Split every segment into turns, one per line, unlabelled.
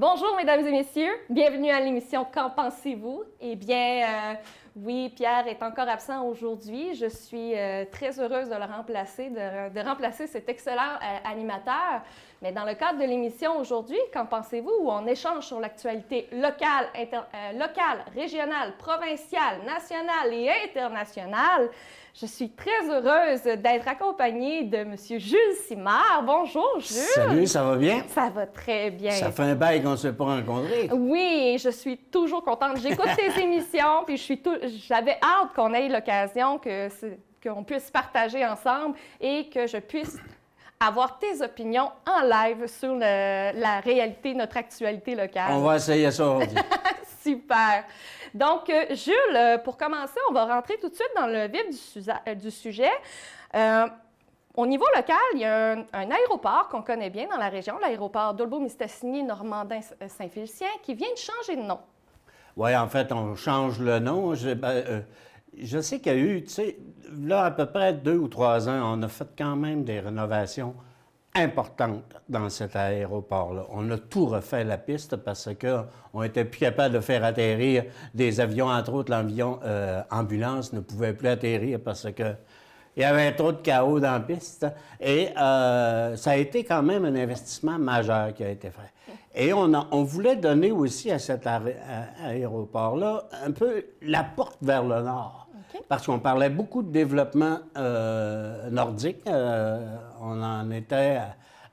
Bonjour, mesdames et messieurs. Bienvenue à l'émission Qu'en pensez-vous? Eh bien, oui, Pierre est encore absent aujourd'hui. Je suis très heureuse de le remplacer, de remplacer cet excellent animateur. Mais dans le cadre de l'émission aujourd'hui, Qu'en pensez-vous? Où on échange sur l'actualité locale, régionale, provinciale, nationale et internationale. Je suis très heureuse d'être accompagnée de M. Jules Simard. Bonjour, Jules.
Salut, ça va bien?
Ça va très bien.
Ça fait un bail qu'on ne s'est pas rencontrés.
Oui, je suis toujours contente. J'écoute tes émissions, puis j'avais hâte qu'on ait l'occasion qu'on puisse partager ensemble et que je puisse avoir tes opinions en live sur la réalité, notre actualité locale.
On va essayer ça aujourd'hui.
Super. Donc, Jules, pour commencer, on va rentrer tout de suite dans le vif du sujet. Au niveau local, il y a un aéroport qu'on connaît bien dans la région, l'aéroport d'Olbeau-Mistassini-Normandin-Saint-Félicien, qui vient de changer de nom.
Oui, en fait, on change le nom. Je sais qu'il y a eu, tu sais, là, à peu près 2 ou 3 ans, on a fait quand même des rénovations importantes dans cet aéroport-là. On a tout refait la piste parce qu'on n'était plus capable de faire atterrir des avions, entre autres l'avion ambulance ne pouvait plus atterrir parce que il y avait trop de chaos dans la piste. Et ça a été quand même un investissement majeur qui a été fait. Et on voulait donner aussi à cet aéroport-là un peu la porte vers le nord. Okay. Parce qu'on parlait beaucoup de développement nordique. On en était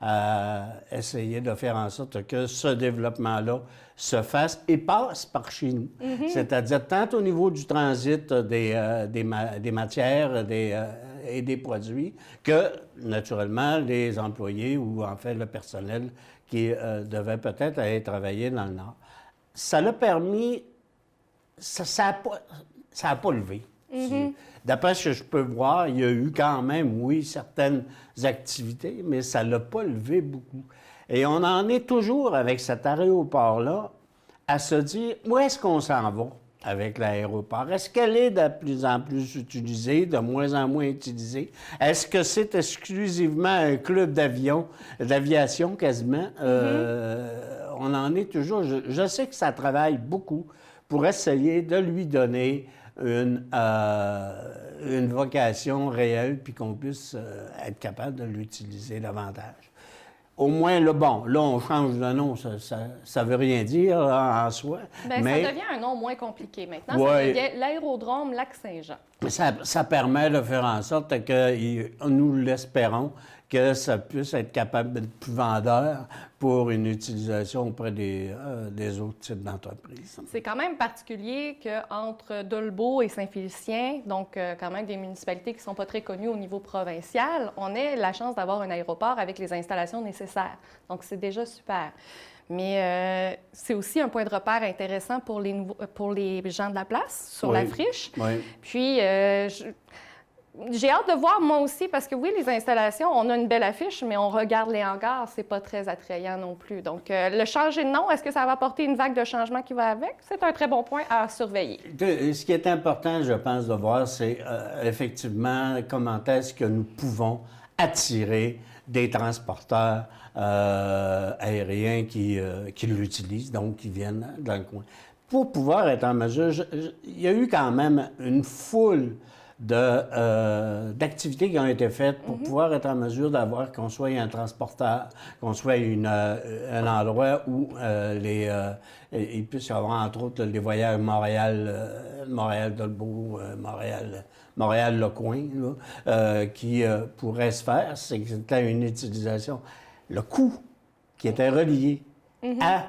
à essayer de faire en sorte que ce développement-là se fasse et passe par chez nous. Mm-hmm. C'est-à-dire tant au niveau du transit des matières et des produits que, naturellement, les employés ou en fait le personnel qui devait peut-être aller travailler dans le Nord. Ça l'a permis... Ça n'a pas levé. Mm-hmm. D'après ce que je peux voir, il y a eu quand même, oui, certaines activités, mais ça ne l'a pas levé beaucoup. Et on en est toujours avec cet aéroport-là à se dire, où est-ce qu'on s'en va avec l'aéroport? Est-ce qu'elle est de plus en plus utilisée, de moins en moins utilisée? Est-ce que c'est exclusivement un club d'aviation quasiment? On en est toujours... Je sais que ça travaille beaucoup pour essayer de lui donner une vocation réelle, puis qu'on puisse être capable de l'utiliser davantage. Au moins, là, on change de nom, ça veut rien dire là, en soi.
Bien, mais ça devient un nom moins compliqué maintenant. Ouais. Ça devient l'aérodrome Lac-Saint-Jean.
Ça permet de faire en sorte que, nous l'espérons, que ça puisse être capable d'être plus vendeur pour une utilisation auprès des autres types d'entreprises.
C'est quand même particulier qu'entre Dolbeau et Saint-Félicien, donc quand même des municipalités qui ne sont pas très connues au niveau provincial, on ait la chance d'avoir un aéroport avec les installations nécessaires. Donc, c'est déjà super. Mais c'est aussi un point de repère intéressant pour les gens de la place, sur la friche.
Oui.
Puis, j'ai hâte de voir, moi aussi, parce que oui, les installations, on a une belle affiche, mais on regarde les hangars, c'est pas très attrayant non plus. Donc, le changer de nom, est-ce que ça va apporter une vague de changement qui va avec? C'est un très bon point à surveiller.
Ce qui est important, je pense, de voir, c'est effectivement comment est-ce que nous pouvons attirer des transporteurs aériens qui l'utilisent, donc qui viennent dans le coin. Pour pouvoir être en mesure, il y a eu quand même une foule d'activités qui ont été faites pour pouvoir être en mesure d'avoir qu'on soit un transporteur, qu'on soit un endroit où il puisse y avoir, entre autres, les voyages Montréal-Dolbeau, Montréal-Le-Coin, qui pourraient se faire. C'était une utilisation. Le coût qui était relié à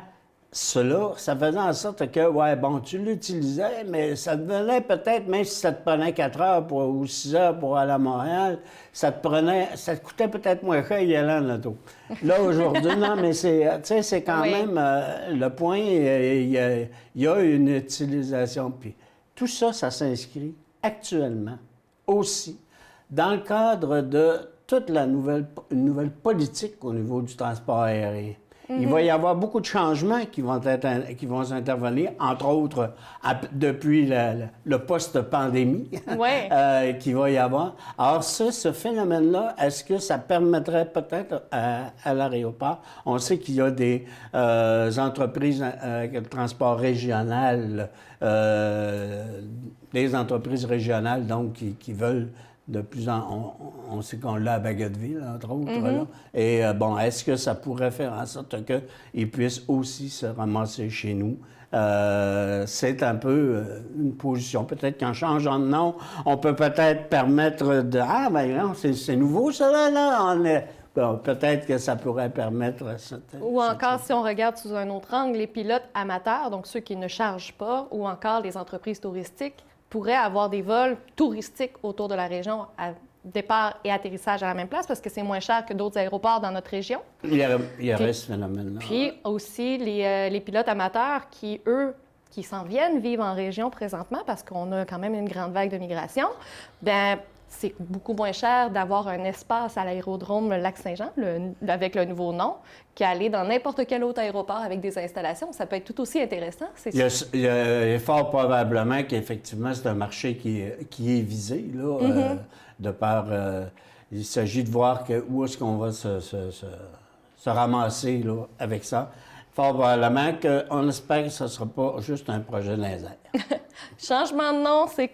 cela, ça faisait en sorte que, tu l'utilisais, mais ça devenait peut-être, même si ça te prenait 4 heures ou 6 heures pour aller à Montréal, ça te coûtait peut-être moins cher y aller en auto. Là, aujourd'hui, non, mais c'est quand même le point, il y a une utilisation. Puis tout ça, ça s'inscrit actuellement aussi dans le cadre de toute une nouvelle politique au niveau du transport aérien. Il va y avoir beaucoup de changements qui vont s'intervenir, entre autres depuis le post-pandémie qu'il va y avoir. Alors ce phénomène-là, est-ce que ça permettrait peut-être à l'aéroport? On sait qu'il y a des entreprises de transport régional, des entreprises régionales donc qui veulent de plus en... On sait qu'on l'a à Bagotville, entre autres. Là. Et bon, est-ce que ça pourrait faire en sorte qu'ils puissent aussi se ramasser chez nous? C'est un peu une position. Peut-être qu'en changeant de nom, on peut peut-être permettre de... Ah, ben non, c'est nouveau, ça, là. Bon, peut-être que ça pourrait permettre...
Ou encore, si on regarde sous un autre angle, les pilotes amateurs, donc ceux qui ne chargent pas, ou encore les entreprises touristiques, pourraient avoir des vols touristiques autour de la région à départ et atterrissage à la même place parce que c'est moins cher que d'autres aéroports dans notre région.
Il y aurait ce phénomène-là.
Puis aussi les pilotes amateurs qui, eux, qui s'en viennent vivre en région présentement parce qu'on a quand même une grande vague de migration, bien, c'est beaucoup moins cher d'avoir un espace à l'aérodrome Lac-Saint-Jean, avec le nouveau nom, qu'aller dans n'importe quel autre aéroport avec des installations. Ça peut être tout aussi intéressant.
Il y a fort probablement qu'effectivement, c'est un marché qui est visé, là, de par... il s'agit de voir où est-ce qu'on va se ramasser là, avec ça. Fort probablement qu'on espère que ce ne sera pas juste un projet dans les airs.
Changement de nom, c'est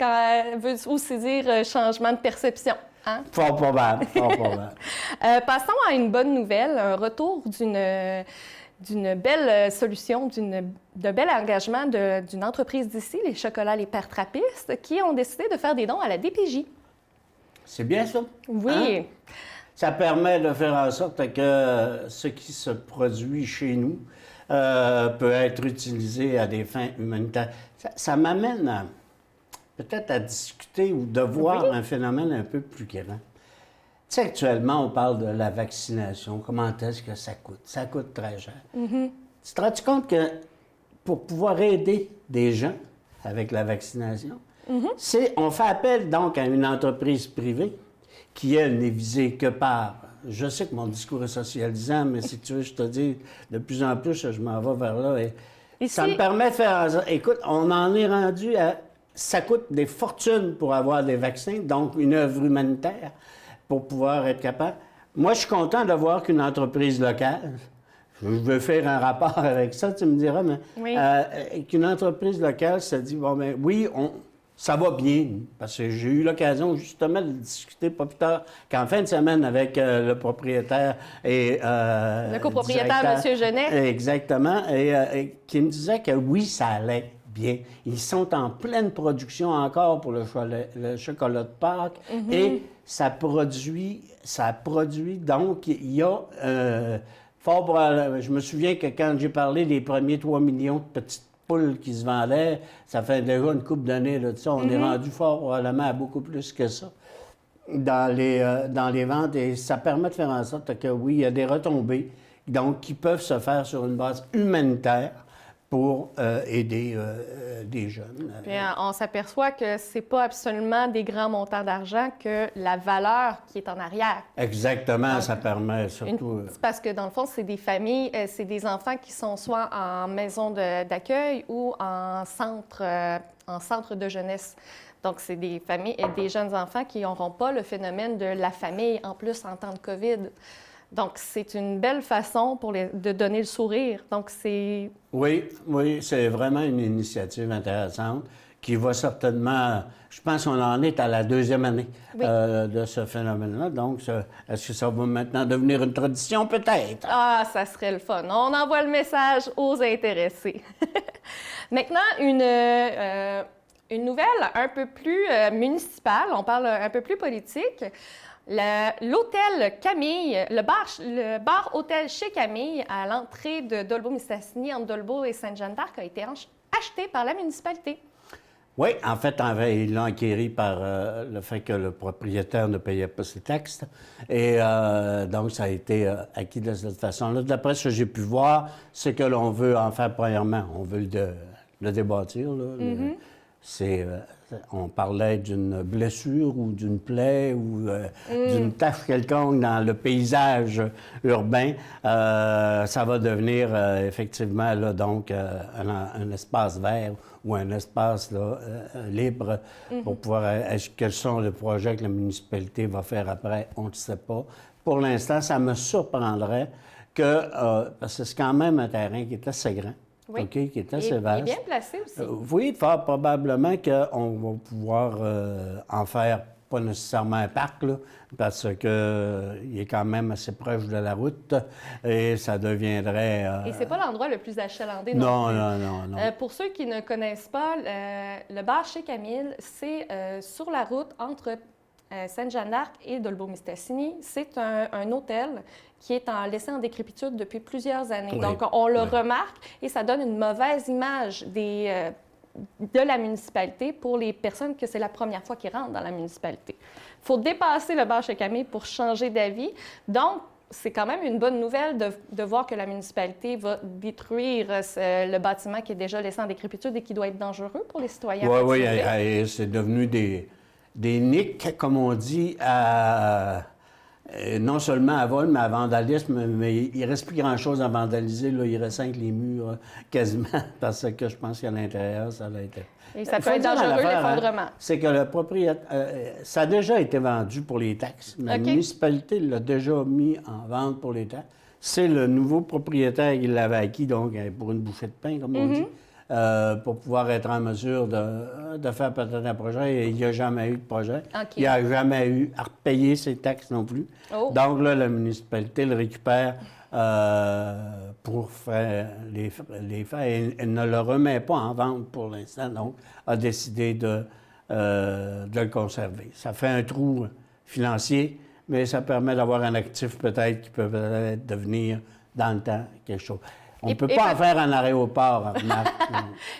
veut aussi dire changement de perception. Hein?
Fort probable, fort probable.
Passons à une bonne nouvelle, un retour d'une belle solution, d'un bel engagement d'une entreprise d'ici, les Chocolats Les Pères Trappistes, qui ont décidé de faire des dons à la DPJ.
C'est bien ça?
Oui.
Hein? Ça permet de faire en sorte que ce qui se produit chez nous peut être utilisé à des fins humanitaires. Ça m'amène peut-être à discuter ou de voir un phénomène un peu plus grand. Tu sais, actuellement, on parle de la vaccination. Comment est-ce que ça coûte? Ça coûte très cher. Tu te rends compte que pour pouvoir aider des gens avec la vaccination, on fait appel donc à une entreprise privée qui, elle, n'est visée que par... Je sais que mon discours est socialisant, mais si tu veux, je te dis, de plus en plus, je m'en vais vers là. Et ça me permet de faire... Écoute, on en est rendu à... Ça coûte des fortunes pour avoir des vaccins, donc une œuvre humanitaire pour pouvoir être capable. Moi, je suis content de voir qu'une entreprise locale, je veux faire un rapport avec ça, tu me diras, mais qu'une entreprise locale se dit, bon, ben oui, ça va bien, parce que j'ai eu l'occasion justement de discuter pas plus tard qu'en fin de semaine avec le propriétaire et...
le copropriétaire, M. Genet.
Exactement, et qui me disait que oui, ça allait bien. Ils sont en pleine production encore pour le chocolat de Pâques et ça produit, donc il y a... je me souviens que quand j'ai parlé des premiers 3 millions de petites poules qui se vendaient, ça fait déjà une couple d'années de ça. On est rendu fort probablement à beaucoup plus que ça dans les ventes. Et ça permet de faire en sorte que, oui, il y a des retombées donc, qui peuvent se faire sur une base humanitaire pour aider des jeunes.
Puis, on s'aperçoit que c'est pas absolument des grands montants d'argent que la valeur qui est en arrière.
Exactement, donc, ça permet surtout...
C'est parce que, dans le fond, c'est des familles, c'est des enfants qui sont soit en maison d'accueil ou en centre de jeunesse. Donc, c'est des familles et des jeunes enfants qui n'auront pas le phénomène de la famille, en plus, en temps de COVID. Donc, c'est une belle façon de donner le sourire. Donc, c'est...
Oui, c'est vraiment une initiative intéressante qui va certainement... Je pense qu'on en est à la 2e année de ce phénomène-là. Donc, est-ce que ça va maintenant devenir une tradition? Peut-être.
Ah, ça serait le fun. On envoie le message aux intéressés. Maintenant, une nouvelle un peu plus municipale. On parle un peu plus politique. L'hôtel Camille, le bar-hôtel chez Camille, à l'entrée de Dolbeau-Mistassini, entre Dolbeau et Sainte-Jeanne-d'Arc, a été acheté par la municipalité.
Oui, en fait, ils l'ont acquéri par le fait que le propriétaire ne payait pas ses taxes. Et donc, ça a été acquis de cette façon-là. D'après ce que j'ai pu voir, c'est que l'on veut en faire premièrement. On veut le débâtir, là, on parlait d'une blessure ou d'une plaie ou d'une tache quelconque dans le paysage urbain. Ça va devenir effectivement là, donc un espace vert ou un espace là, libre pour pouvoir... Quels sont les projets que la municipalité va faire après? On ne sait pas. Pour l'instant, ça me surprendrait que... parce que c'est quand même un terrain qui est assez grand.
Oui.
OK, qui est assez vaste.
Et bien placé aussi.
Oui, fort probablement qu'on va pouvoir en faire, pas nécessairement un parc, là, parce qu'il est quand même assez proche de la route et ça deviendrait...
Et c'est pas l'endroit le plus achalandé
non
plus.
Non.
Pour ceux qui ne connaissent pas, le bar chez Camille, c'est sur la route entre Sainte-Jeanne d'Arc et Dolbeau-Mistassini. C'est un hôtel qui est laissé en décrépitude depuis plusieurs années.
Oui.
Donc, on le remarque et ça donne une mauvaise image de la municipalité pour les personnes que c'est la première fois qu'ils rentrent dans la municipalité. Il faut dépasser le bar chez Camille pour changer d'avis. Donc, c'est quand même une bonne nouvelle de voir que la municipalité va détruire le bâtiment qui est déjà laissé en décrépitude et qui doit être dangereux pour les citoyens.
Oui, c'est devenu des niques, comme on dit, non seulement à vol, mais à vandalisme, mais il ne reste plus grand-chose à vandaliser. Là. Il reste les murs quasiment, parce que je pense qu'à l'intérieur, ça a été...
Et ça peut être dangereux, l'effondrement.
C'est que le propriétaire... ça a déjà été vendu pour les taxes. La municipalité l'a déjà mis en vente pour les taxes. C'est le nouveau propriétaire qui l'avait acquis, donc pour une bouchée de pain, comme on dit. Pour pouvoir être en mesure de faire peut-être un projet. Et il n'y a jamais eu de projet. Il n'y a jamais eu à repayer ses taxes non plus. Donc là, la municipalité le récupère pour faire les frais. Et elle ne le remet pas en vente pour l'instant, donc a décidé de le conserver. Ça fait un trou financier, mais ça permet d'avoir un actif peut-être qui peut peut-être devenir dans le temps quelque chose. On ne peut pas en faire un aéroport, Marc.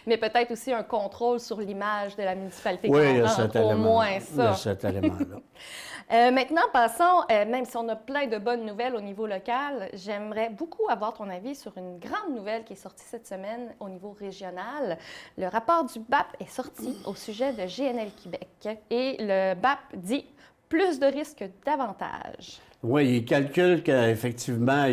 Mais peut-être aussi un contrôle sur l'image de la municipalité.
Oui, il y a cet élément.
Au moins ça.
Il y a cet élément-là.
Maintenant, passons, même si on a plein de bonnes nouvelles au niveau local, j'aimerais beaucoup avoir ton avis sur une grande nouvelle qui est sortie cette semaine au niveau régional. Le rapport du BAP est sorti au sujet de GNL Québec et le BAP dit « plus de risques d'avantages ».
Oui, il calcule qu'effectivement,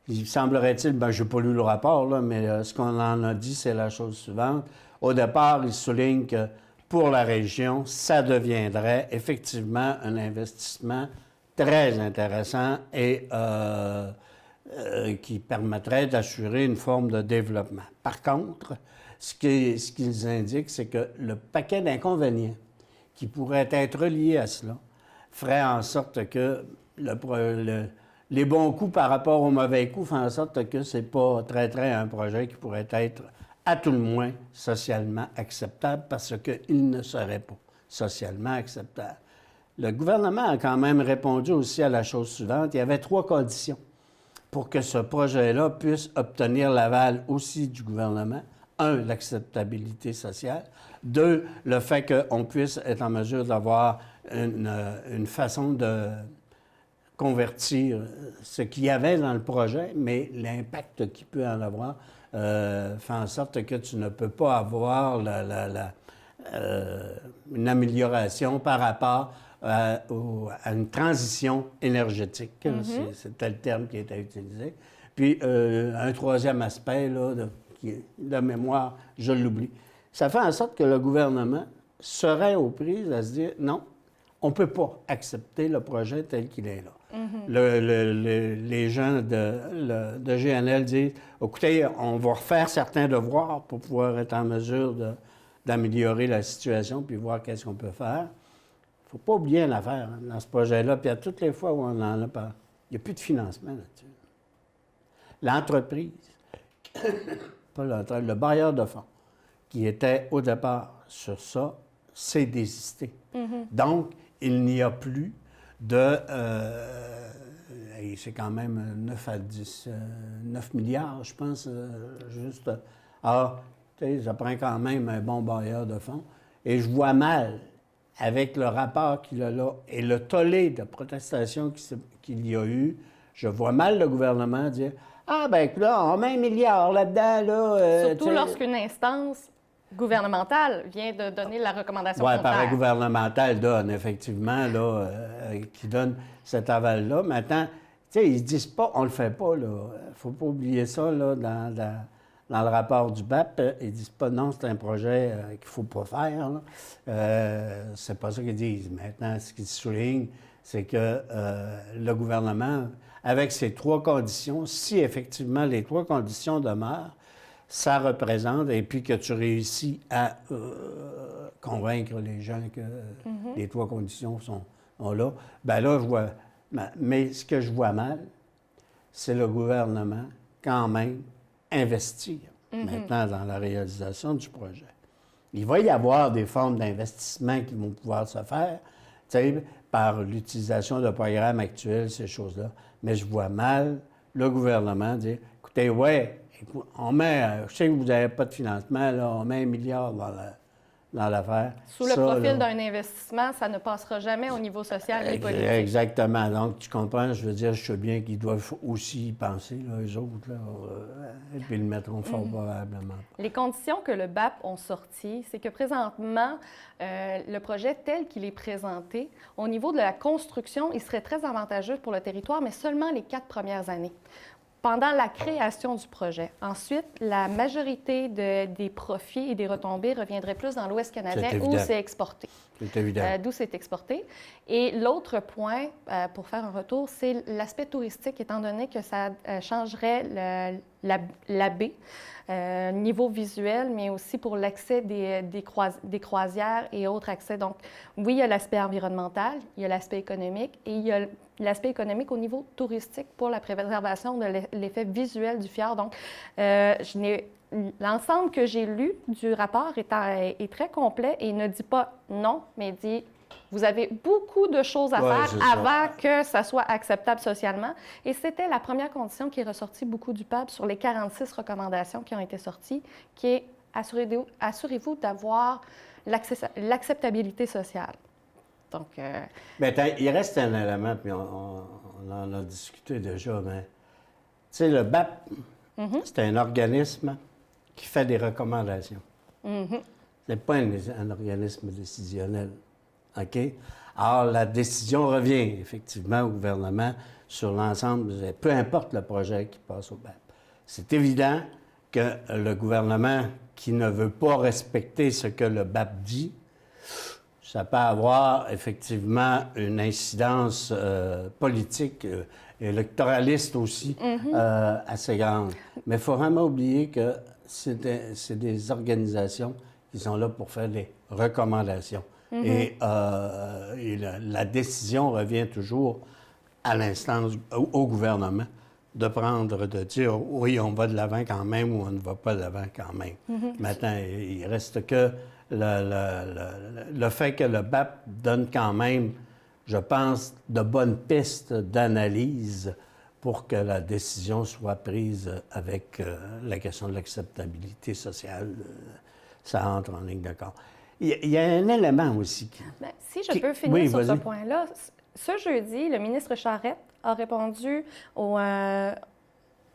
il semblerait-il, je n'ai pas lu le rapport, là, mais ce qu'on en a dit, c'est la chose suivante. Au départ, il souligne que pour la région, ça deviendrait effectivement un investissement très intéressant et qui permettrait d'assurer une forme de développement. Par contre, ce qu'ils indiquent, c'est que le paquet d'inconvénients qui pourraient être liés à cela ferait en sorte que les bons coups par rapport aux mauvais coups font en sorte que ce n'est pas très un projet qui pourrait être, à tout le moins, socialement acceptable parce qu'il ne serait pas socialement acceptable. Le gouvernement a quand même répondu aussi à la chose suivante. Il y avait 3 conditions pour que ce projet-là puisse obtenir l'aval aussi du gouvernement. 1, l'acceptabilité sociale. 2, le fait qu'on puisse être en mesure d'avoir une façon de convertir ce qu'il y avait dans le projet, mais l'impact qu'il peut en avoir fait en sorte que tu ne peux pas avoir une amélioration par rapport à une transition énergétique. C'était le terme qui était utilisé. Puis, un troisième aspect, là, de mémoire, je l'oublie. Ça fait en sorte que le gouvernement serait aux prises à se dire non, on ne peut pas accepter le projet tel qu'il est là. Les gens de GNL disent écoutez, on va refaire certains devoirs pour pouvoir être en mesure d'améliorer la situation puis voir qu'est-ce qu'on peut faire. Il ne faut pas oublier une affaire dans ce projet-là. Puis à toutes les fois où on en a parlé, il n'y a plus de financement là-dessus. L'entreprise, pas l'entreprise, le bailleur de fonds qui était au départ sur ça, s'est désisté. Donc, il n'y a plus de... c'est quand même 9 milliards, je pense, juste. Alors, tu sais, ça prend quand même un bon bailleur de fonds. Et je vois mal, avec le rapport qu'il a là et le tollé de protestation qu'il y a eu, je vois mal le gouvernement dire « Ah, ben là, on met 1 milliard là-dedans, là. »
Surtout lorsqu'une instance gouvernemental vient de donner la recommandation
Oui,
contraire.
pareil gouvernemental donne, effectivement, là, qui donne cet aval-là. Maintenant, tu sais, ils ne disent pas, on ne le fait pas, là. Il ne faut pas oublier ça, là, dans le rapport du BAP. Ils ne disent pas, non, c'est un projet qu'il ne faut pas faire, là. C'est pas ça qu'ils disent. Maintenant, ce qu'ils soulignent, c'est que le gouvernement, avec ces 3 conditions, si effectivement les 3 conditions demeurent, ça représente, et puis que tu réussis à convaincre les gens que les 3 conditions sont là, bien là, je vois. Mais ce que je vois mal, c'est le gouvernement, quand même, investir maintenant dans la réalisation du projet. Il va y avoir des formes d'investissement qui vont pouvoir se faire, tu sais, par l'utilisation de programmes actuels, ces choses-là. Mais je vois mal le gouvernement dire, écoutez, ouais, on met, je sais que vous n'avez pas de financement, là, on met 1 milliard dans l'affaire.
Sous le profil d'un investissement, ça ne passera jamais au niveau social et politique.
Exactement. Donc, tu comprends, je veux dire, je sais bien qu'ils doivent aussi y penser, là, eux autres, là, et puis ils le mettront fort probablement.
Les conditions que le BAP ont sorties, c'est que présentement, le projet tel qu'il est présenté, au niveau de la construction, il serait très avantageux pour le territoire, mais seulement les 4 premières années, pendant la création du projet. Ensuite, la majorité des profits et des retombées reviendraient plus dans l'Ouest canadien où c'est exporté.
C'est évident.
D'où c'est exporté. Et l'autre point, pour faire un retour, c'est l'aspect touristique, étant donné que ça changerait la baie, niveau visuel, mais aussi pour l'accès des croisières et autres accès. Donc, oui, il y a l'aspect environnemental, il y a l'aspect économique et il y a l'aspect économique au niveau touristique pour la préservation de l'effet visuel du fjord. Donc, l'ensemble que j'ai lu du rapport est très complet et ne dit pas non, mais dit vous avez beaucoup de choses à faire avant que ça soit acceptable socialement. Et c'était la première condition qui est ressortie beaucoup du PAB sur les 46 recommandations qui ont été sorties, qui est assurez-vous d'avoir l'acceptabilité sociale. Donc,
bien, il reste un élément, puis on en a discuté déjà, mais tu sais, le BAP, c'est un organisme qui fait des recommandations. C'est pas un organisme décisionnel. OK? Alors, la décision revient effectivement au gouvernement sur l'ensemble, peu importe le projet qui passe au BAP. C'est évident que le gouvernement qui ne veut pas respecter ce que le BAP dit, ça peut avoir effectivement une incidence politique, électoraliste aussi, assez grande. Mais il ne faut vraiment oublier que c'est des organisations qui sont là pour faire des recommandations. Et la décision revient toujours à l'instance, au gouvernement, de dire oui, on va de l'avant quand même ou on ne va pas de l'avant quand même. Maintenant, il reste que le fait que le BAP donne quand même, je pense, de bonnes pistes d'analyse pour que la décision soit prise avec la question de l'acceptabilité sociale. Ça entre en ligne de compte. Il y a un élément aussi qui...
Bien, si je peux finir sur ce point-là, ce jeudi, le ministre Charette a répondu au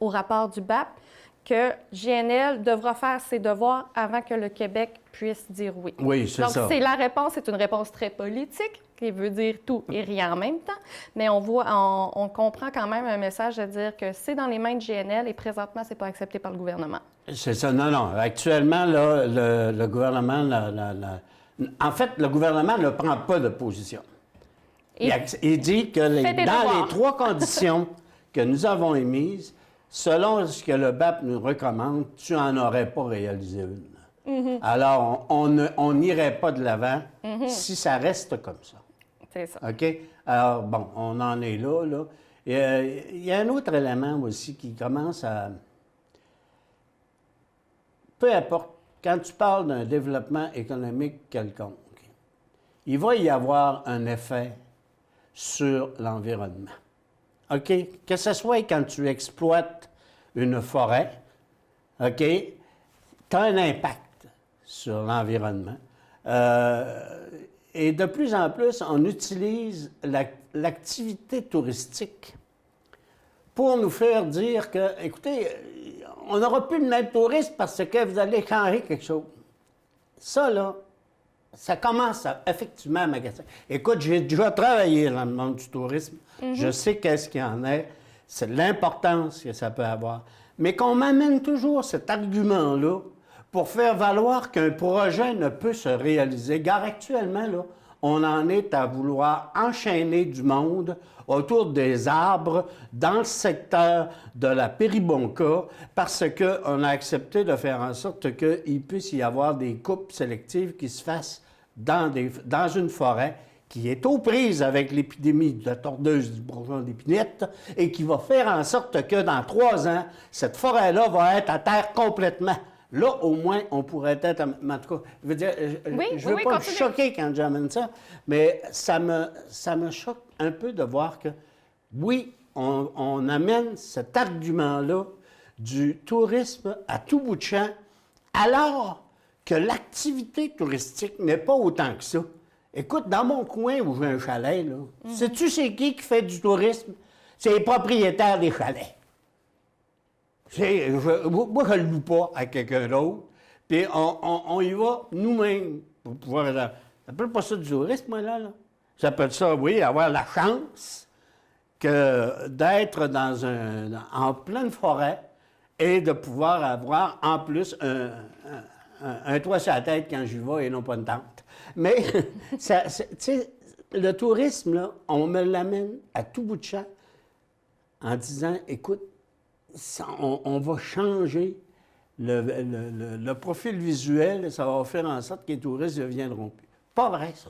rapport du BAP que GNL devra faire ses devoirs avant que le Québec puisse dire oui.
Oui, c'est ça.
Donc, la réponse est une réponse très politique, qui veut dire tout et rien en même temps, mais on comprend quand même un message de dire que c'est dans les mains de GNL et présentement, c'est pas accepté par le gouvernement.
C'est ça. Non. Actuellement, là, le gouvernement... En fait, le gouvernement ne prend pas de position. Il dit que dans les 3 conditions que nous avons émises, selon ce que le BAP nous recommande, tu n'en aurais pas réalisé une. Alors, on n'irait pas de l'avant si ça reste comme ça.
C'est ça.
OK? Alors, bon, on en est là. Il y a un autre élément aussi qui commence à... Peu importe, quand tu parles d'un développement économique quelconque, il va y avoir un effet sur l'environnement. OK? Que ce soit quand tu exploites une forêt, OK? Tu as un impact sur l'environnement. Et de plus en plus, on utilise l'activité touristique pour nous faire dire que, écoutez, on n'aura plus le même tourisme parce que vous allez changer quelque chose. ça, là, ça commence effectivement à m'agacer. Écoute, j'ai déjà travaillé dans le monde du tourisme. Je sais qu'est-ce qu'il y en a. C'est l'importance que ça peut avoir. Mais qu'on m'amène toujours cet argument-là pour faire valoir qu'un projet ne peut se réaliser. Car actuellement, là, on en est à vouloir enchaîner du monde autour des arbres dans le secteur de la Péribonka parce qu'on a accepté de faire en sorte qu'il puisse y avoir des coupes sélectives qui se fassent dans une forêt qui est aux prises avec l'épidémie de la tordeuse du bourgeon d'épinette et qui va faire en sorte que dans 3 ans, cette forêt-là va être à terre complètement. Là, au moins, on pourrait être... En tout cas, je veux dire, je veux pas me choquer quand j'amène ça, mais ça me choque un peu de voir que, oui, on amène cet argument-là du tourisme à tout bout de champ, alors que l'activité touristique n'est pas autant que ça. Écoute, dans mon coin où j'ai un chalet, là, sais-tu c'est qui fait du tourisme? C'est les propriétaires des chalets. Moi, je ne le loue pas à quelqu'un d'autre. Puis on y va nous-mêmes pour pouvoir... J'appelle pas ça du tourisme, moi, là. J'appelle ça, oui, avoir la chance d'être en pleine forêt et de pouvoir avoir, en plus, un toit sur la tête quand j'y vais et non pas une tente. Mais, tu sais, le tourisme, là, on me l'amène à tout bout de champ en disant, écoute, on va changer le profil visuel, ça va faire en sorte que les touristes ne viendront plus. Pas vrai, ça.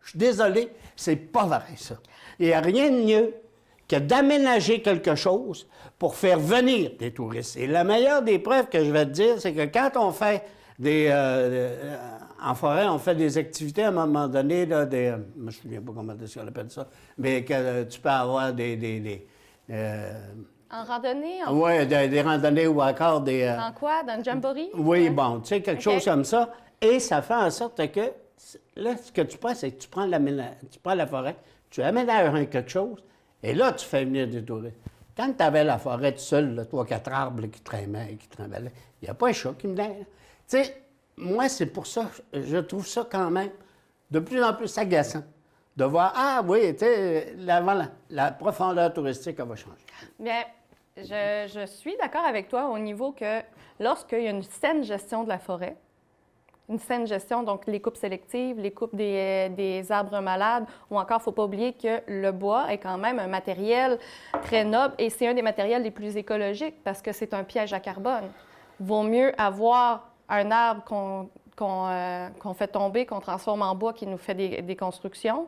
Je suis désolé, c'est pas vrai, ça. Il n'y a rien de mieux que d'aménager quelque chose pour faire venir des touristes. Et la meilleure des preuves que je vais te dire, c'est que quand on fait en forêt, on fait des activités à un moment donné, là, je ne me souviens pas comment on appelle ça, mais que tu peux avoir
en randonnée?
Oui, des randonnées ou encore des...
En quoi? Dans le jamboree?
Oui, bon, tu sais, quelque chose comme ça. Et ça fait en sorte que, là, ce que tu fais, c'est que tu prends la forêt, tu aménages quelque chose, et là, tu fais venir des touristes. Quand tu avais la forêt toute seule, 3-4 arbres qui trimballaient, il n'y a pas un chat qui me donne. Tu sais, moi, c'est pour ça, je trouve ça quand même de plus en plus agaçant de voir, ah oui, tu sais, la profondeur touristique, elle va changer.
Bien, je suis d'accord avec toi au niveau que lorsqu'il y a une saine gestion de la forêt, une saine gestion, donc les coupes sélectives, les coupes des arbres malades, ou encore, il ne faut pas oublier que le bois est quand même un matériel très noble et c'est un des matériels les plus écologiques parce que c'est un piège à carbone. Vaut mieux avoir un arbre qu'on fait tomber, qu'on transforme en bois, qui nous fait des constructions,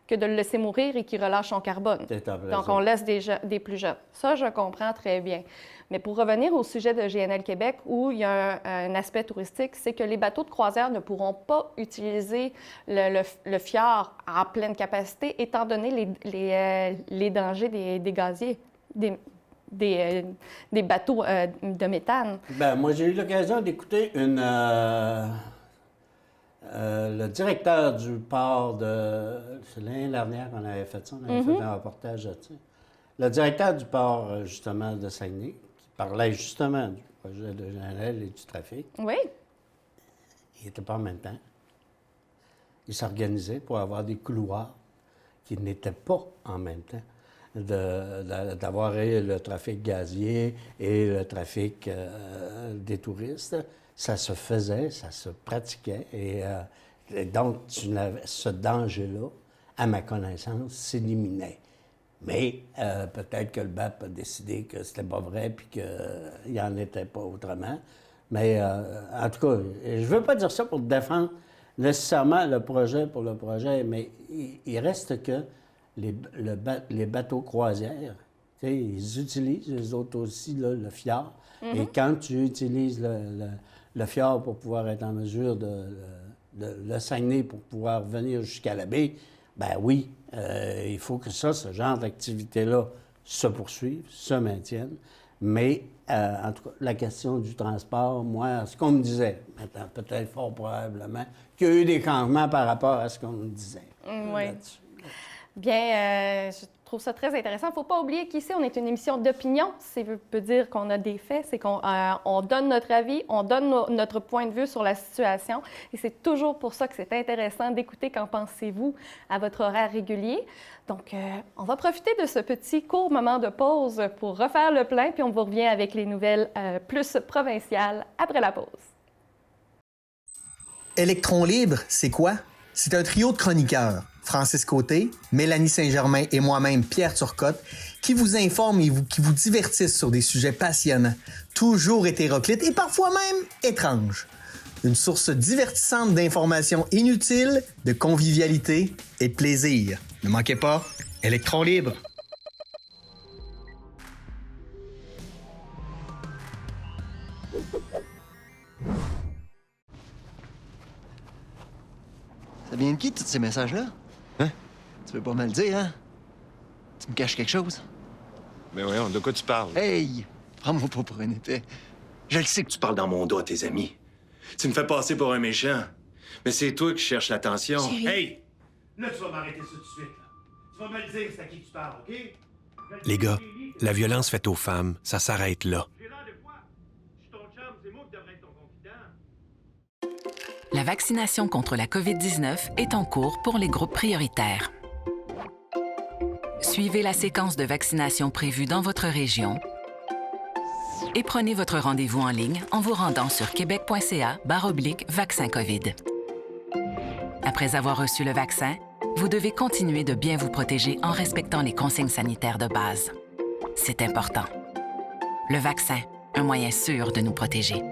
que de le laisser mourir et qui relâche son carbone. Donc, on laisse des plus jeunes. Ça, je comprends très bien. Mais pour revenir au sujet de GNL Québec, où il y a un aspect touristique, c'est que les bateaux de croisière ne pourront pas utiliser le fjord en pleine capacité, étant donné les dangers des gaziers, des bateaux de méthane.
Bien, moi, j'ai eu l'occasion d'écouter le directeur du port c'est l'année dernière qu'on avait fait ça, on avait fait un reportage là-dessus. Le directeur du port, justement, de Saguenay, qui parlait justement du projet de GNL et du trafic.
Oui.
Il n'était pas en même temps. Il s'organisait pour avoir des couloirs qui n'étaient pas en même temps. D'avoir le trafic gazier et le trafic des touristes. Ça se faisait, ça se pratiquait. Et donc, ce danger-là, à ma connaissance, s'éliminait. Mais peut-être que le BAP a décidé que c'était pas vrai puis qu'il n'y en était pas autrement. Mais en tout cas, je ne veux pas dire ça pour défendre nécessairement le projet pour le projet, mais il reste que les bateaux croisières, ils utilisent, les autres aussi, là, le fjord. Et quand tu utilises le fjord pour pouvoir être en mesure le Saguenay pour pouvoir venir jusqu'à la baie, ben oui, il faut que ce genre d'activité-là se poursuive, se maintienne. Mais, en tout cas, la question du transport, moi, ce qu'on me disait, maintenant, peut-être fort probablement, qu'il y a eu des changements par rapport à ce qu'on me disait.
Oui. Bien, je trouve ça très intéressant. Il ne faut pas oublier qu'ici, on est une émission d'opinion. Ça veut dire qu'on a des faits, c'est qu'on on donne notre avis, on donne notre point de vue sur la situation. Et c'est toujours pour ça que c'est intéressant d'écouter Qu'en pensez-vous à votre horaire régulier. Donc, on va profiter de ce petit court moment de pause pour refaire le plein, puis on vous revient avec les nouvelles plus provinciales après la pause.
Électron libre, c'est quoi? C'est un trio de chroniqueurs, Francis Côté, Mélanie Saint-Germain et moi-même, Pierre Turcotte, qui vous informent et qui vous divertissent sur des sujets passionnants, toujours hétéroclites et parfois même étranges. Une source divertissante d'informations inutiles, de convivialité et de plaisir. Ne manquez pas, Électron libre.
Ça vient de qui, tous ces messages-là?
Hein?
Tu veux pas me le dire, hein? Tu me caches quelque chose?
Mais voyons, de quoi tu parles?
Hey! Prends-moi pas pour un épais.
Je le sais que tu parles dans mon dos à tes amis. Tu me fais passer pour un méchant. Mais c'est toi qui cherches l'attention.
Chérie.
Hey! Là, tu vas m'arrêter ça tout de suite, là. Tu vas me le dire, c'est à qui tu parles, OK?
Les gars, la violence faite aux femmes, ça s'arrête là.
J'ai l'air de quoi? Je suis ton chum, c'est moi qui devrais être ton confident.
La vaccination contre la COVID-19 est en cours pour les groupes prioritaires. Suivez la séquence de vaccination prévue dans votre région et prenez votre rendez-vous en ligne en vous rendant sur québec.ca/vaccin COVID. Après avoir reçu le vaccin, vous devez continuer de bien vous protéger en respectant les consignes sanitaires de base. C'est important. Le vaccin, un moyen sûr de nous protéger.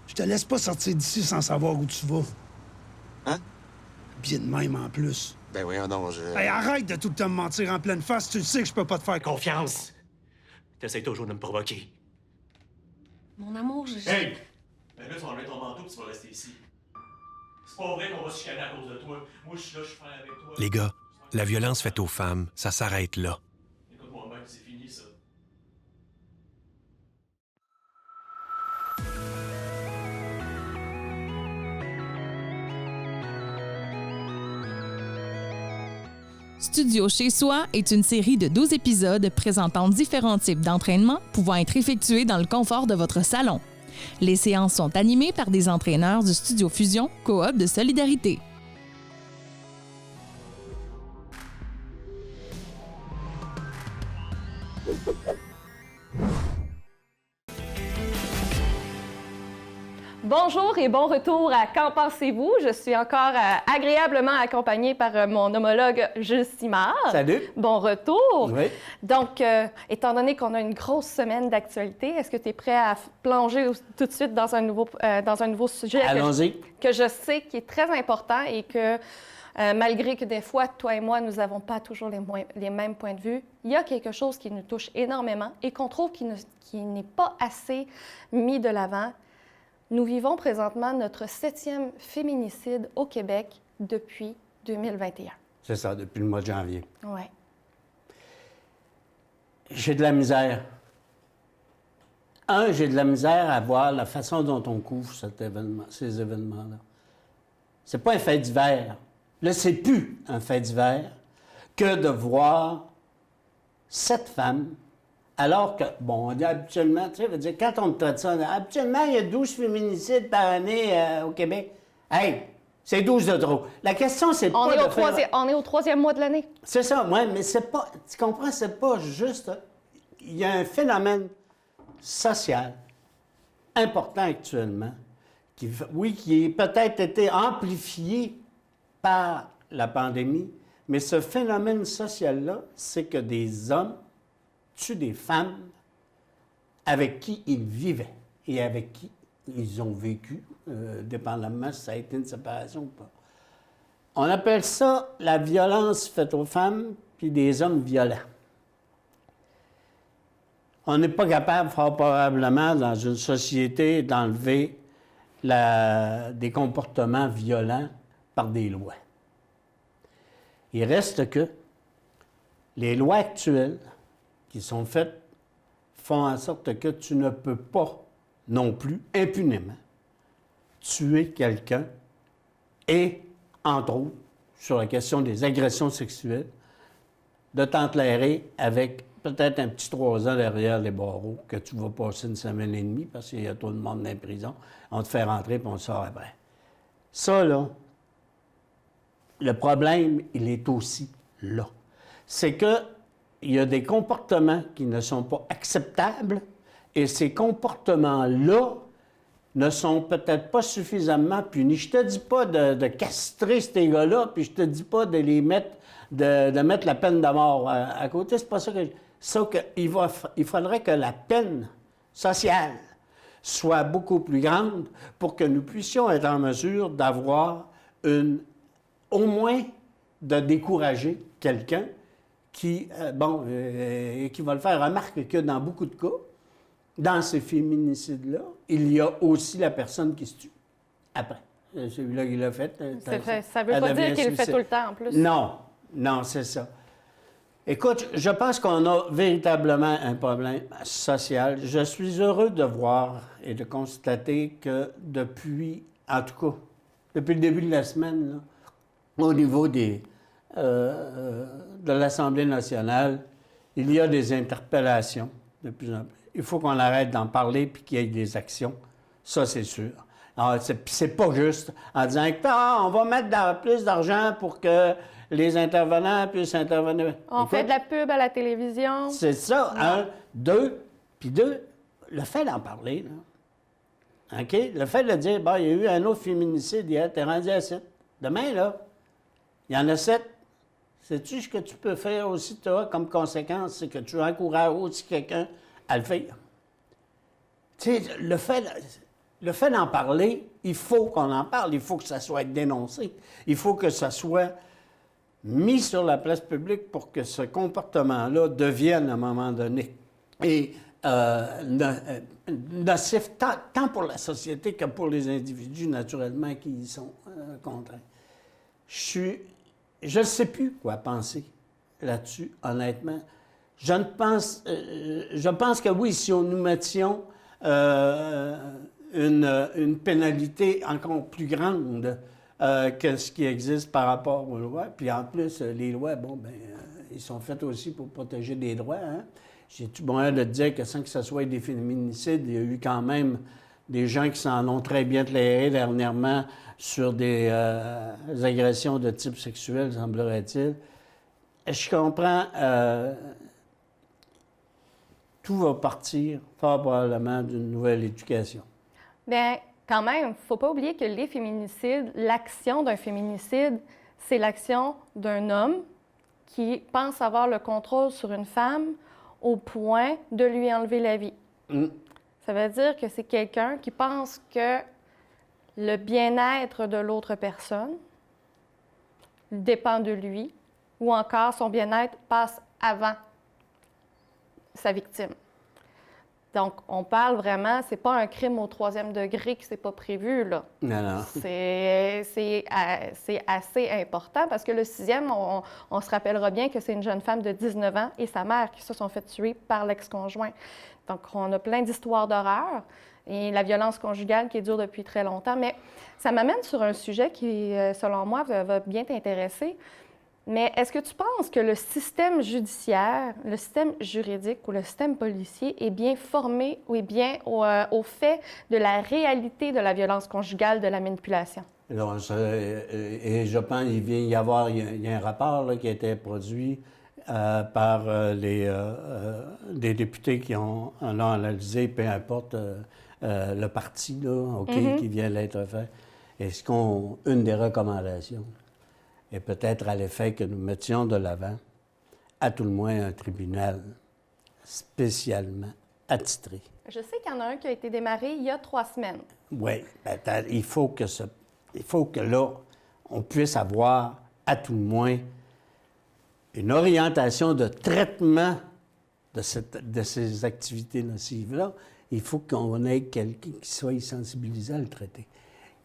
Je te laisse pas sortir d'ici sans savoir où tu vas.
Hein?
Bien de même en plus.
Ben voyons donc,
Hey, arrête de tout le temps me mentir en pleine face. Tu le sais que je peux pas te faire
Confiance! T'essayes toujours de me provoquer.
Mon amour,
Hey! Ben là, tu vas enlever ton manteau et tu vas rester ici. C'est pas vrai qu'on va se chicaner à cause de toi. Moi, je suis là, je suis frère avec toi.
Les gars, la violence faite aux femmes, ça s'arrête là.
Écoute-moi bien, c'est fini, ça.
Studio chez soi est une série de 12 épisodes présentant différents types d'entraînements pouvant être effectués dans le confort de votre salon. Les séances sont animées par des entraîneurs du Studio Fusion, coop de solidarité.
Bonjour et bon retour à Qu'en pensez-vous? Je suis encore agréablement accompagnée par mon homologue Jules Simard.
Salut.
Bon retour.
Oui.
Donc, étant donné qu'on a une grosse semaine d'actualité, est-ce que tu es prêt à plonger tout de suite dans un nouveau sujet
Allons-y.
que je sais qui est très important et que malgré que des fois, toi et moi, nous n'avons pas toujours les mêmes points de vue, il y a quelque chose qui nous touche énormément et qu'on trouve qui n'est pas assez mis de l'avant. Nous vivons présentement notre 7e féminicide au Québec depuis 2021.
C'est ça, depuis le mois de janvier.
Oui.
J'ai de la misère. J'ai de la misère à voir la façon dont on couvre ces événements-là. C'est pas un fait divers. Là, c'est plus un fait divers que de voir 7 femmes, alors que, bon, on dit habituellement, tu sais, veut dire, quand on traite ça, habituellement, il y a 12 féminicides par année au Québec. Hey, c'est 12 de trop. La question, c'est pas de faire...
On est au 3e mois de l'année.
C'est ça, ouais, mais c'est pas... Tu comprends, c'est pas juste... Il y a un phénomène social important actuellement, qui est peut-être été amplifié par la pandémie, mais ce phénomène social-là, c'est que des hommes tuent des femmes avec qui ils vivaient et avec qui ils ont vécu, dépendamment si ça a été une séparation ou pas. On appelle ça la violence faite aux femmes puis des hommes violents. On n'est pas capable, fort probablement, dans une société, d'enlever des comportements violents par des lois. Il reste que les lois actuelles qui sont faites font en sorte que tu ne peux pas non plus impunément tuer quelqu'un et, entre autres, sur la question des agressions sexuelles, de t'enclairer avec peut-être un petit 3 ans derrière les barreaux, que tu vas passer une semaine et demie parce qu'il y a tout le monde dans les prisons. On te fait rentrer puis on te sort après. Ça, là, le problème, il est aussi là. C'est qu'il y a des comportements qui ne sont pas acceptables et ces comportements-là ne sont peut-être pas suffisamment punis. Je te dis pas de castrer ces gars-là, puis je te dis pas de les mettre, de mettre la peine de mort à côté. C'est pas ça que je... Sauf qu'il faudrait que la peine sociale soit beaucoup plus grande pour que nous puissions être en mesure d'avoir au moins de décourager quelqu'un qui, qui va le faire. Remarque que dans beaucoup de cas, dans ces féminicides-là, il y a aussi la personne qui se tue après. Celui-là qui l'a fait.
Ça ne veut pas dire qu'il le fait tout le temps, en plus.
Non, c'est ça. Écoute, je pense qu'on a véritablement un problème social. Je suis heureux de voir et de constater que depuis le début de la semaine, là, au niveau de l'Assemblée nationale, il y a des interpellations de plus en plus. Il faut qu'on arrête d'en parler puis qu'il y ait des actions. Ça, c'est sûr. Alors, c'est pas juste en disant on va mettre plus d'argent pour que les intervenants puissent intervenir.
On fait de la pub à la télévision.
C'est ça. Un, deux. Puis deux, le fait d'en parler, là. OK? Le fait de dire, il y a eu un autre féminicide hier, t'es rendu à 7. Demain, là, il y en a 7. Sais-tu ce que tu peux faire aussi, toi, comme conséquence? C'est que tu encourages aussi quelqu'un à le faire. Tu sais, le fait d'en parler, il faut qu'on en parle. Il faut que ça soit dénoncé. Il faut que ça soit mis sur la place publique pour que ce comportement-là devienne, à un moment donné, nocif tant pour la société que pour les individus, naturellement, qui y sont contraints. Je ne sais plus quoi penser là-dessus, honnêtement. Je pense que oui, si nous mettions une pénalité encore plus grande que ce qui existe par rapport aux lois. Puis en plus, les lois, ils sont faits aussi pour protéger des droits. Hein? J'ai-tu bon de te dire que sans que ce soit des féminicides, il y a eu quand même des gens qui s'en ont très bien éclairé dernièrement sur des agressions de type sexuel, semblerait-il. Je comprends... tout va partir fort probablement d'une nouvelle éducation.
Bien, quand même, il ne faut pas oublier que les féminicides, l'action d'un féminicide, c'est l'action d'un homme qui pense avoir le contrôle sur une femme au point de lui enlever la vie. Ça veut dire que c'est quelqu'un qui pense que le bien-être de l'autre personne dépend de lui, ou encore son bien-être passe avant sa victime. Donc, on parle vraiment, c'est pas un crime au 3e degré qui s'est pas prévu, là.
Non.
C'est assez important parce que le 6e, on se rappellera bien que c'est une jeune femme de 19 ans et sa mère qui se sont fait tuer par l'ex-conjoint. Donc, on a plein d'histoires d'horreur et la violence conjugale qui dure depuis très longtemps. Mais ça m'amène sur un sujet qui, selon moi, va bien t'intéresser. Mais est-ce que tu penses que le système judiciaire, le système juridique ou le système policier est bien formé ou est bien au fait de la réalité de la violence conjugale, de la manipulation?
Alors, et je pense qu'il vient y avoir il y a un rapport là, qui a été produit par des députés qui l'ont analysé, peu importe le parti là, qui vient d'être fait. Est-ce une des recommandations est peut-être à l'effet que nous mettions de l'avant, à tout le moins, un tribunal spécialement attitré.
Je sais qu'il y en a un qui a été démarré il y a 3 semaines.
Oui, il faut que là, on puisse avoir, à tout le moins, une orientation de traitement de ces activités nocives-là. Il faut qu'on ait quelqu'un qui soit sensibilisé à le traiter.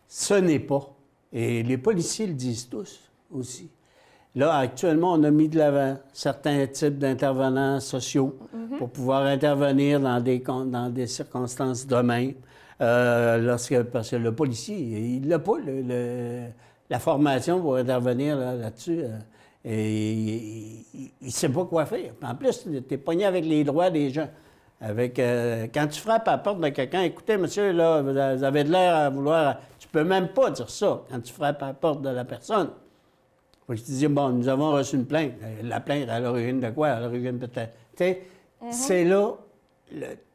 Ce n'est pas. Et les policiers le disent tous aussi. Là, actuellement, on a mis de l'avant certains types d'intervenants sociaux pour pouvoir intervenir dans des circonstances de même. Parce que le policier, il n'a pas la formation pour intervenir là-dessus. Et il ne sait pas quoi faire. En plus, tu es pogné avec les droits des gens. Quand tu frappes à la porte de quelqu'un, écoutez, monsieur, là, vous avez de l'air à vouloir... Tu peux même pas dire ça quand tu frappes à la porte de la personne. Faut que tu dis, bon, nous avons reçu une plainte. La plainte, à l'origine de quoi? À l'origine peut-être... Tu sais, c'est là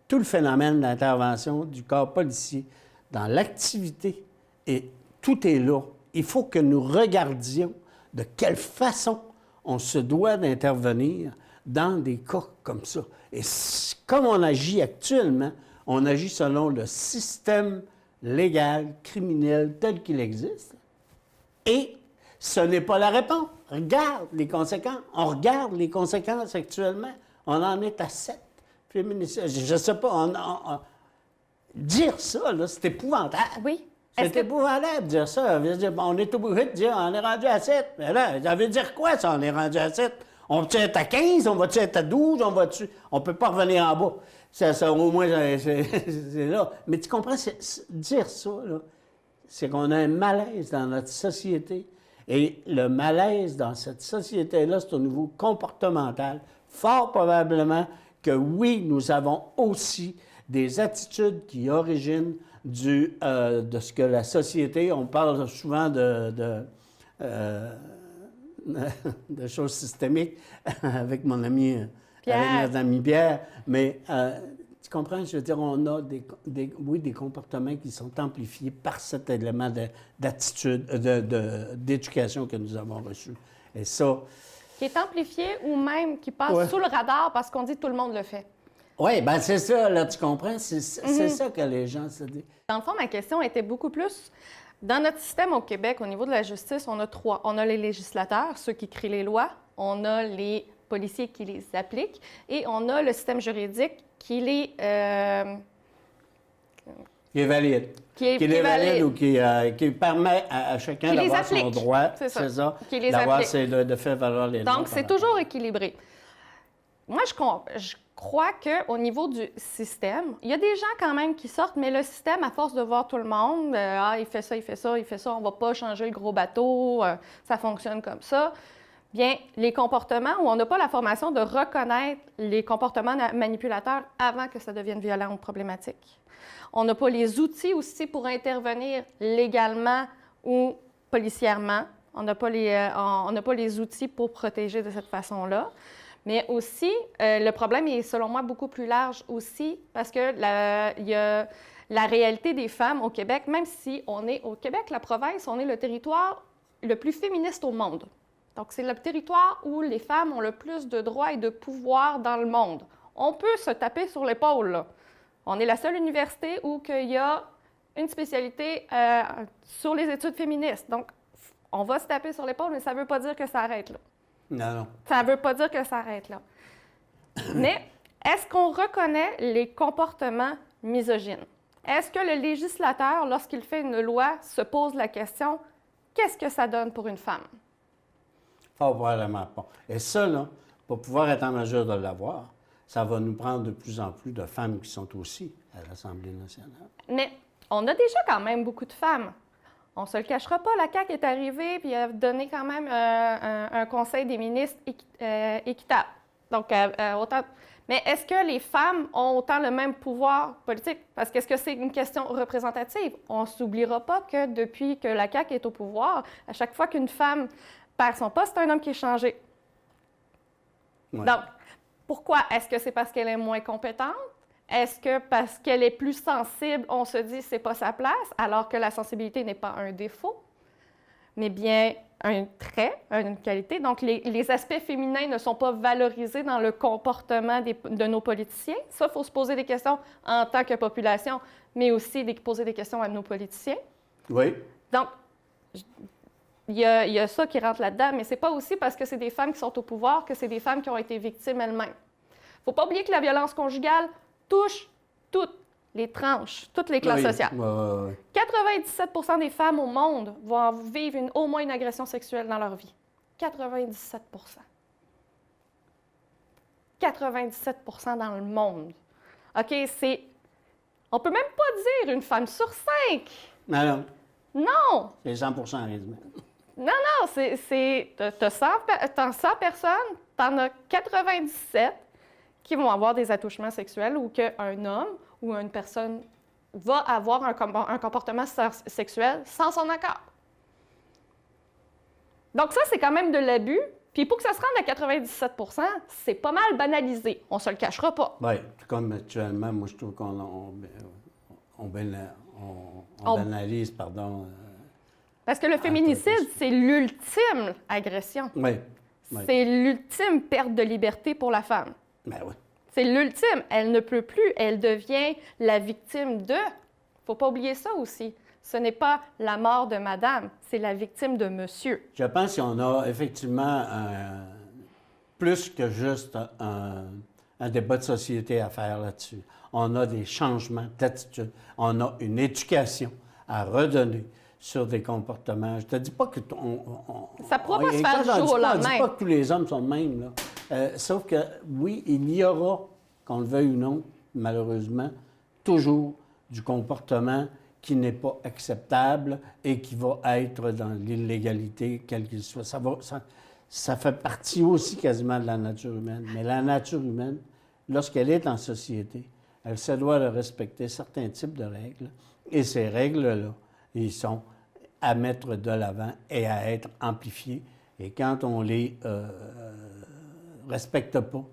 tout le phénomène d'intervention du corps policier dans l'activité. Et tout est là. Il faut que nous regardions de quelle façon on se doit d'intervenir dans des cas comme ça. Et comme on agit actuellement, on agit selon le système légal, criminel tel qu'il existe. Et ce n'est pas la réponse. Regarde les conséquences. On regarde les conséquences actuellement. On en est à 7 féminicides. Je ne sais pas, dire ça, là, c'est épouvantable.
Oui.
C'est épouvantable de dire ça. On est obligé de dire on est rendu à 7. Mais là, ça veut dire quoi, ça, on est rendu à 7? On va-tu être à 15? On va-tu être à 12? On ne peut pas revenir en bas. Ça, au moins, c'est là. Mais tu comprends, dire ça, là, c'est qu'on a un malaise dans notre société. Et le malaise dans cette société-là, c'est au niveau comportemental. Fort probablement que oui, nous avons aussi des attitudes qui originent de ce que la société, on parle souvent de choses systémiques avec mon ami
Pierre.
Avec notre ami Pierre, mais tu comprends, je veux dire, on a des comportements qui sont amplifiés par cet élément d'attitude, d'éducation que nous avons reçu. Et ça...
Qui est amplifié ou même qui passe sous le radar parce qu'on dit que tout le monde le fait.
Oui, bien c'est ça, là, tu comprends? C'est ça que les gens se disent.
Dans le fond, ma question était beaucoup plus... Dans notre système au Québec, au niveau de la justice, on a 3. On a les législateurs, ceux qui créent les lois. On a les policiers qui les appliquent. Et on a le système juridique qui les...
Qui est valide. Qui est valide ou qui permet à chacun d'avoir son droit. C'est ça.
Qui les
d'avoir
applique.
De faire valoir les droits.
Donc, c'est toujours équilibré. Moi, je crois qu'au niveau du système, il y a des gens quand même qui sortent, mais le système, à force de voir tout le monde, il fait ça, il fait ça, il fait ça, on ne va pas changer le gros bateau, ça fonctionne comme ça. Bien, les comportements où on n'a pas la formation de reconnaître les comportements manipulateurs avant que ça devienne violent ou problématique. On n'a pas les outils aussi pour intervenir légalement ou policièrement. On n'a pas les outils pour protéger de cette façon-là. Mais aussi, le problème est, selon moi, beaucoup plus large aussi parce que il y a la réalité des femmes au Québec, même si on est au Québec, la province, on est le territoire le plus féministe au monde. Donc, c'est le territoire où les femmes ont le plus de droits et de pouvoir dans le monde. On peut se taper sur l'épaule, là. On est la seule université où il y a une spécialité sur les études féministes. Donc, on va se taper sur l'épaule, mais ça ne veut pas dire que ça arrête là.
Non.
Ça ne veut pas dire que ça arrête là. Mais est-ce qu'on reconnaît les comportements misogynes? Est-ce que le législateur, lorsqu'il fait une loi, se pose la question, qu'est-ce que ça donne pour une femme?
Fort probablement pas. Et ça, là, pour pouvoir être en mesure de l'avoir, ça va nous prendre de plus en plus de femmes qui sont aussi à l'Assemblée nationale. Mais
on a déjà quand même beaucoup de femmes. On ne se le cachera pas, la CAQ est arrivée et a donné quand même un conseil des ministres équitable. Donc, autant... Mais est-ce que les femmes ont autant le même pouvoir politique? Parce que est-ce que c'est une question représentative? On ne s'oubliera pas que depuis que la CAQ est au pouvoir, à chaque fois qu'une femme perd son poste, c'est un homme qui est changé. Ouais. Donc, pourquoi? Est-ce que c'est parce qu'elle est moins compétente? Est-ce que parce qu'elle est plus sensible, on se dit c'est pas sa place, alors que la sensibilité n'est pas un défaut, mais bien un trait, une qualité? Donc, les aspects féminins ne sont pas valorisés dans le comportement de nos politiciens. Ça, il faut se poser des questions en tant que population, mais aussi poser des questions à nos politiciens.
Oui.
Donc, il y a ça qui rentre là-dedans, mais c'est pas aussi parce que c'est des femmes qui sont au pouvoir que c'est des femmes qui ont été victimes elles-mêmes. Il ne faut pas oublier que la violence conjugale touche toutes les tranches, toutes les classes sociales. 97 % des femmes au monde vont vivre au moins une agression sexuelle dans leur vie. 97 %. 97 % dans le monde. OK, c'est... On peut même pas dire une femme sur 5.
Non.
Non!
C'est 100 % en résumé.
Non, t'as 100 personnes, t'en as 97 qui vont avoir des attouchements sexuels ou qu'un homme ou une personne va avoir un comportement sexuel sans son accord. Donc ça, c'est quand même de l'abus. Puis pour que ça se rende à 97 %, c'est pas mal banalisé. On se le cachera pas.
Oui, comme actuellement, moi, je trouve qu'on banalise, pardon.
Parce que le féminicide, c'est l'ultime agression.
Oui.
C'est l'ultime perte de liberté pour la femme.
Ben oui.
C'est l'ultime. Elle ne peut plus. Elle devient la victime de. Faut pas oublier ça aussi. Ce n'est pas la mort de madame, c'est la victime de monsieur.
Je pense qu'on a effectivement plus que juste un débat de société à faire là-dessus. On a des changements d'attitude. On a une éducation à redonner sur des comportements. Je te dis pas que...
Ça ne pourra pas se faire du jour au lendemain.
Je ne dis pas que tous les hommes sont de même, là. Sauf que, oui, il y aura, qu'on le veuille ou non, malheureusement, toujours du comportement qui n'est pas acceptable et qui va être dans l'illégalité, quel qu'il soit. Ça fait partie aussi quasiment de la nature humaine. Mais la nature humaine, lorsqu'elle est en société, elle se doit de respecter certains types de règles. Et ces règles-là, ils sont à mettre de l'avant et à être amplifiées. Et quand on les respecte pas,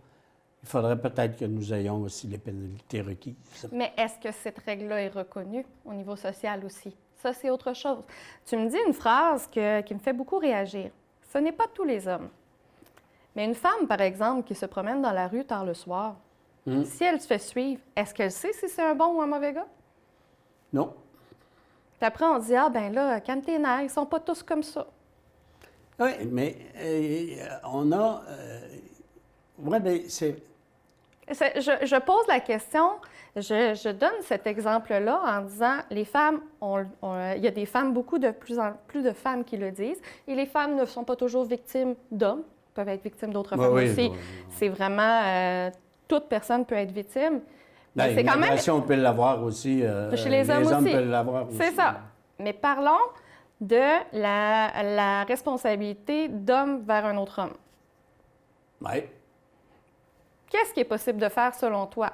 il faudrait peut-être que nous ayons aussi les pénalités requises.
Mais est-ce que cette règle-là est reconnue au niveau social aussi? Ça, c'est autre chose. Tu me dis une phrase qui me fait beaucoup réagir. Ce n'est pas tous les hommes. Mais une femme, par exemple, qui se promène dans la rue tard le soir, si elle se fait suivre, est-ce qu'elle sait si c'est un bon ou un mauvais gars?
Non.
Puis après, on dit, ah ben là, calme tes nerfs, ils sont pas tous comme ça.
Oui, mais on a... oui, mais c'est...
Je pose la question, je donne cet exemple-là en disant, les femmes, il y a des femmes, plus en plus de femmes qui le disent, et les femmes ne sont pas toujours victimes d'hommes, peuvent être victimes d'autres femmes aussi. C'est vraiment, toute personne peut être victime.
Bien,
c'est quand même...
on peut l'avoir aussi.
Chez les hommes aussi.
peuvent l'avoir aussi.
C'est ça. Mais parlons de la responsabilité d'homme vers un autre homme.
Oui.
Qu'est-ce qui est possible de faire selon toi?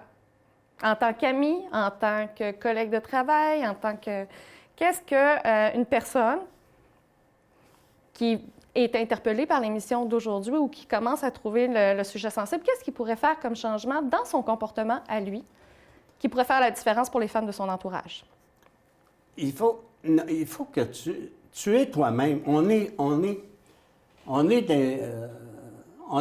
En tant qu'ami, en tant que collègue de travail, en tant que... Qu'est-ce qu'une personne qui est interpellée par l'émission d'aujourd'hui ou qui commence à trouver le sujet sensible, qu'est-ce qu'il pourrait faire comme changement dans son comportement à lui, qui pourrait faire la différence pour les femmes de son entourage?
Il faut que tu es toi-même. On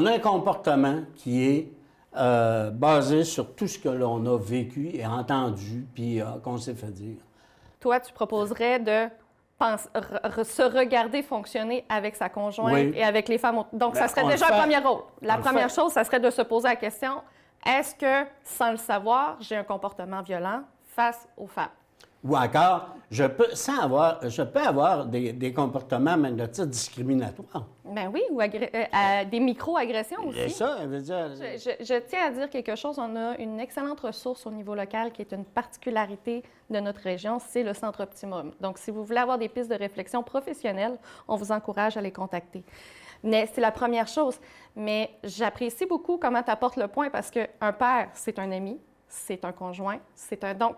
a un comportement qui est basé sur tout ce que l'on a vécu et entendu, puis qu'on s'est fait dire.
Toi, tu proposerais de se regarder fonctionner avec sa conjointe et avec les femmes. Donc, ça serait déjà un premier rôle. La première chose, ça serait de se poser la question, est-ce que, sans le savoir, j'ai un comportement violent face aux femmes?
Ou encore, je peux avoir des comportements, même de type discriminatoire.
Ben oui, ou des micro-agressions aussi.
C'est ça, elle veut dire...
Je tiens à dire quelque chose. On a une excellente ressource au niveau local qui est une particularité de notre région, c'est le Centre Optimum. Donc, si vous voulez avoir des pistes de réflexion professionnelles, on vous encourage à les contacter. Mais c'est la première chose. Mais j'apprécie beaucoup comment tu apportes le point parce qu'un père, c'est un ami, c'est un conjoint, c'est un... Donc,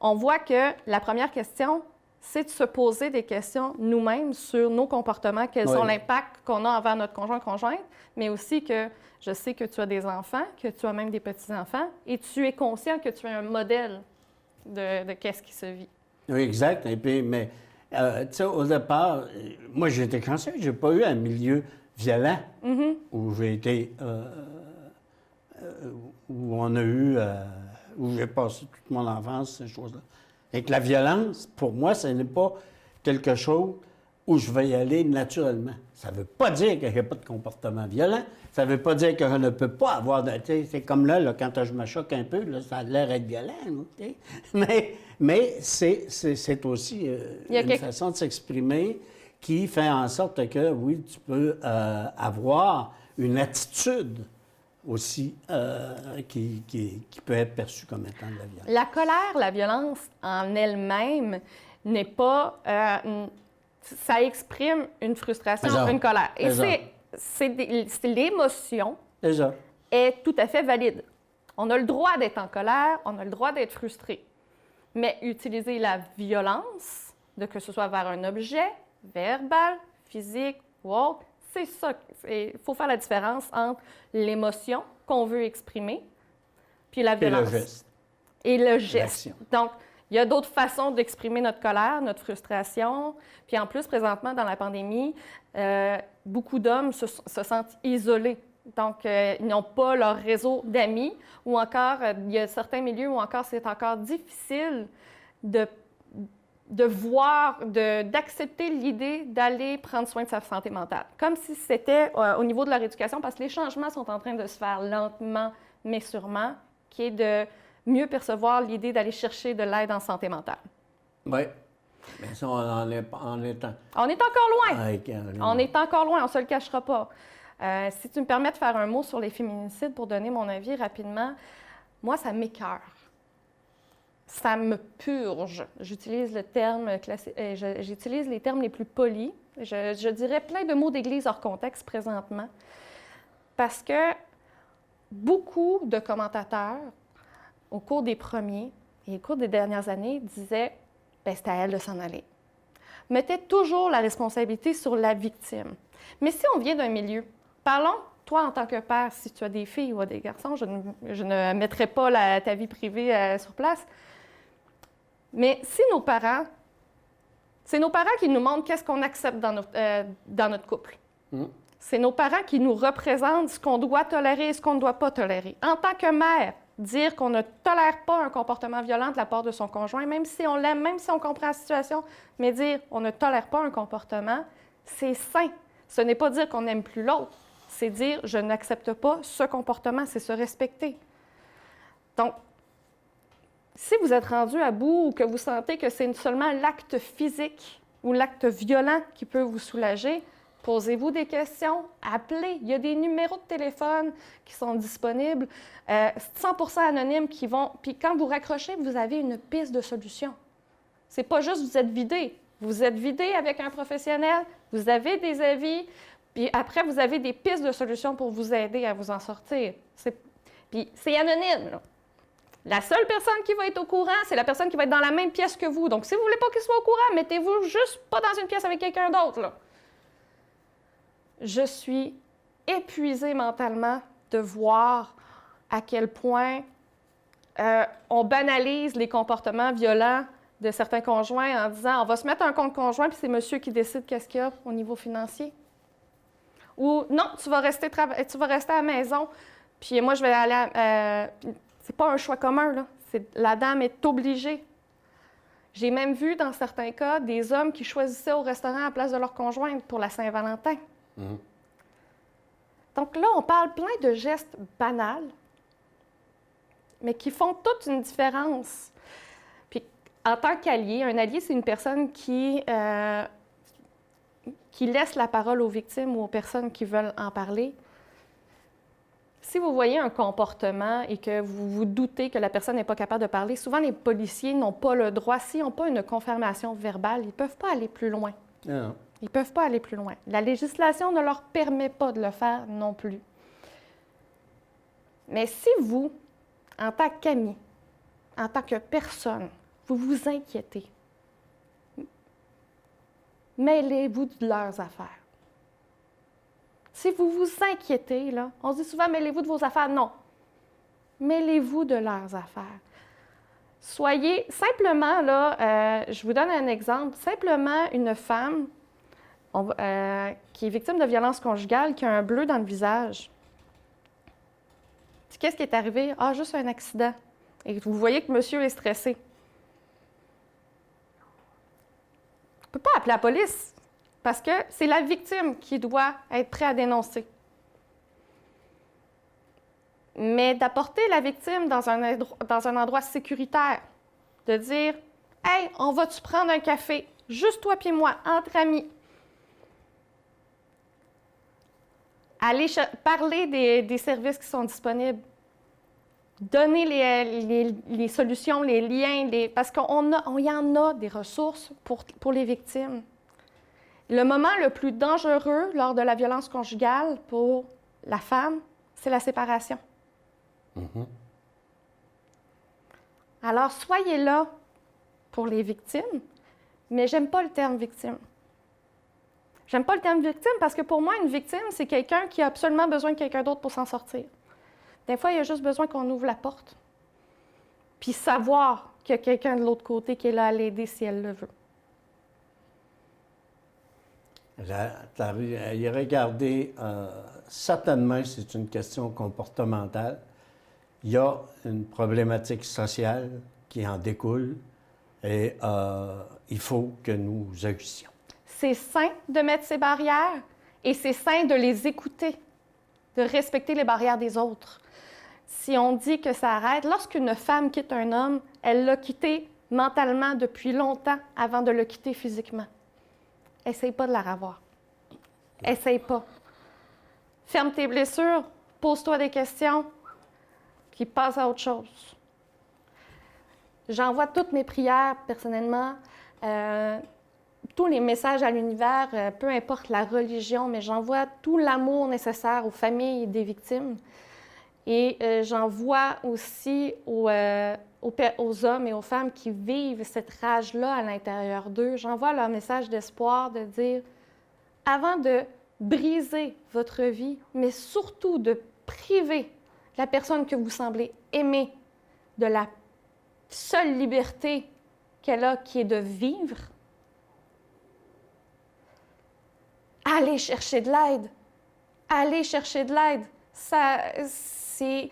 on voit que la première question, c'est de se poser des questions nous-mêmes sur nos comportements, quels sont l'impact qu'on a envers notre conjoint-conjointe, mais aussi que je sais que tu as des enfants, que tu as même des petits-enfants, et tu es conscient que tu es un modèle de qu'est-ce qui se vit.
Oui, exact. Et puis, mais, tu sais, au départ, moi, j'ai été chanceux. J'ai pas eu un milieu violent où j'ai été... où on a eu... où j'ai passé toute mon enfance, ces choses-là. Et que la violence, pour moi, ce n'est pas quelque chose où je vais y aller naturellement. Ça ne veut pas dire qu'il n'y a pas de comportement violent. Ça ne veut pas dire que je ne peux pas avoir de... C'est comme là, quand je me choque un peu, là, ça a l'air d'être violent. Okay? Mais c'est aussi une façon de s'exprimer qui fait en sorte que, oui, tu peux avoir une attitude aussi qui peut être perçue comme étant de la violence.
La colère, la violence en elle-même n'est pas ça exprime une frustration,
Exact.
une colère. Et
Exact.
c'est l'émotion
Déjà.
est tout à fait valide. On a le droit d'être en colère, on a le droit d'être frustré. Mais utiliser la violence, que ce soit vers un objet, verbal, physique ou autre, c'est ça. Il faut faire la différence entre l'émotion qu'on veut exprimer puis la
Et le
violence.
geste.
Et le geste.
L'action.
Donc, il y a d'autres façons d'exprimer notre colère, notre frustration. Puis en plus, présentement, dans la pandémie, beaucoup d'hommes se sentent isolés. Donc, ils n'ont pas leur réseau d'amis ou encore, il y a certains milieux où encore c'est encore difficile de voir, d'accepter l'idée d'aller prendre soin de sa santé mentale. Comme si c'était au niveau de leur éducation, parce que les changements sont en train de se faire lentement, mais sûrement, qui est de mieux percevoir l'idée d'aller chercher de l'aide en santé mentale.
Oui. Mais ça, on est
On est encore loin.
Hey, Caroline.
On est encore loin, on ne se le cachera pas. Si tu me permets de faire un mot sur les féminicides pour donner mon avis rapidement, moi, ça m'écoeure. Ça me purge. J'utilise le terme j'utilise les termes les plus polis. Je dirais plein de mots d'église hors contexte présentement. Parce que beaucoup de commentateurs, au cours des premiers et au cours des dernières années, disaient bien, c'était à elle de s'en aller. Mettaient toujours la responsabilité sur la victime. Mais si on vient d'un milieu, parlons, toi en tant que père, si tu as des filles ou des garçons, je ne mettrai pas ta vie privée sur place, mais si nos parents, c'est nos parents qui nous montrent qu'est-ce qu'on accepte dans notre couple. C'est nos parents qui nous représentent ce qu'on doit tolérer et ce qu'on ne doit pas tolérer. En tant que mère, dire qu'on ne tolère pas un comportement violent de la part de son conjoint, même si on l'aime, même si on comprend la situation, mais dire on ne tolère pas un comportement, c'est sain. Ce n'est pas dire qu'on n'aime plus l'autre, c'est dire je n'accepte pas ce comportement, c'est se respecter. Donc, si vous êtes rendu à bout ou que vous sentez que c'est seulement l'acte physique ou l'acte violent qui peut vous soulager, posez-vous des questions, appelez. Il y a des numéros de téléphone qui sont disponibles, 100% anonymes qui vont... Puis quand vous raccrochez, vous avez une piste de solution. C'est pas juste vous êtes vidé. Vous êtes vidé avec un professionnel, vous avez des avis, puis après, vous avez des pistes de solution pour vous aider à vous en sortir. Puis c'est anonyme, là. La seule personne qui va être au courant, c'est la personne qui va être dans la même pièce que vous. Donc, si vous ne voulez pas qu'il soit au courant, mettez-vous juste pas dans une pièce avec quelqu'un d'autre, là. Je suis épuisée mentalement de voir à quel point on banalise les comportements violents de certains conjoints en disant on va se mettre un compte conjoint puis c'est monsieur qui décide qu'est-ce qu'il y a au niveau financier. Ou non, tu vas rester à la maison puis moi je vais aller c'est pas un choix commun, là. La dame est obligée. J'ai même vu dans certains cas des hommes qui choisissaient au restaurant à la place de leur conjointe pour la Saint-Valentin. Donc là, on parle plein de gestes banals, mais qui font toute une différence. Puis, en tant qu'allié, un allié, c'est une personne qui laisse la parole aux victimes ou aux personnes qui veulent en parler. Si vous voyez un comportement et que vous vous doutez que la personne n'est pas capable de parler, souvent les policiers n'ont pas le droit, s'ils n'ont pas une confirmation verbale, ils ne peuvent pas aller plus loin.
Non.
Ils ne peuvent pas aller plus loin. La législation ne leur permet pas de le faire non plus. Mais si vous, en tant qu'ami, en tant que personne, vous vous inquiétez, mêlez-vous de leurs affaires. Si vous vous inquiétez, là, on se dit souvent « mêlez-vous de vos affaires ». Non. Mêlez-vous de leurs affaires. Soyez simplement, là, je vous donne un exemple, simplement une femme qui est victime de violence conjugale, qui a un bleu dans le visage. Qu'est-ce qui est arrivé? Ah, juste un accident. Et vous voyez que monsieur est stressé. On ne peut pas appeler la police parce que c'est la victime qui doit être prête à dénoncer. Mais d'apporter la victime dans un endroit sécuritaire, de dire « Hey, on va-tu prendre un café? Juste toi et moi, entre amis. » Aller parler des services qui sont disponibles. Donner les solutions, les liens, parce qu'il y en a des ressources pour les victimes. Le moment le plus dangereux lors de la violence conjugale pour la femme, c'est la séparation. Alors, soyez là pour les victimes, mais j'aime pas le terme victime. J'aime pas le terme victime parce que pour moi, une victime, c'est quelqu'un qui a absolument besoin de quelqu'un d'autre pour s'en sortir. Des fois, il y a juste besoin qu'on ouvre la porte, puis savoir qu'il y a quelqu'un de l'autre côté qui est là à l'aider si elle le veut.
Y regarder, certainement, c'est une question comportementale. Il y a une problématique sociale qui en découle et il faut que nous agissions.
C'est sain de mettre ces barrières et c'est sain de les écouter, de respecter les barrières des autres. Si on dit que ça arrête, lorsqu'une femme quitte un homme, elle l'a quitté mentalement depuis longtemps avant de le quitter physiquement. Essaye pas de la revoir. Essaye pas. Ferme tes blessures, pose-toi des questions, puis passe à autre chose. J'envoie toutes mes prières, personnellement, tous les messages à l'univers, peu importe la religion, mais j'envoie tout l'amour nécessaire aux familles des victimes. Et j'envoie aussi aux hommes et aux femmes qui vivent cette rage-là à l'intérieur d'eux, j'envoie leur message d'espoir de dire, avant de briser votre vie, mais surtout de priver la personne que vous semblez aimer de la seule liberté qu'elle a, qui est de vivre, allez chercher de l'aide. Allez chercher de l'aide. Ça, c'est...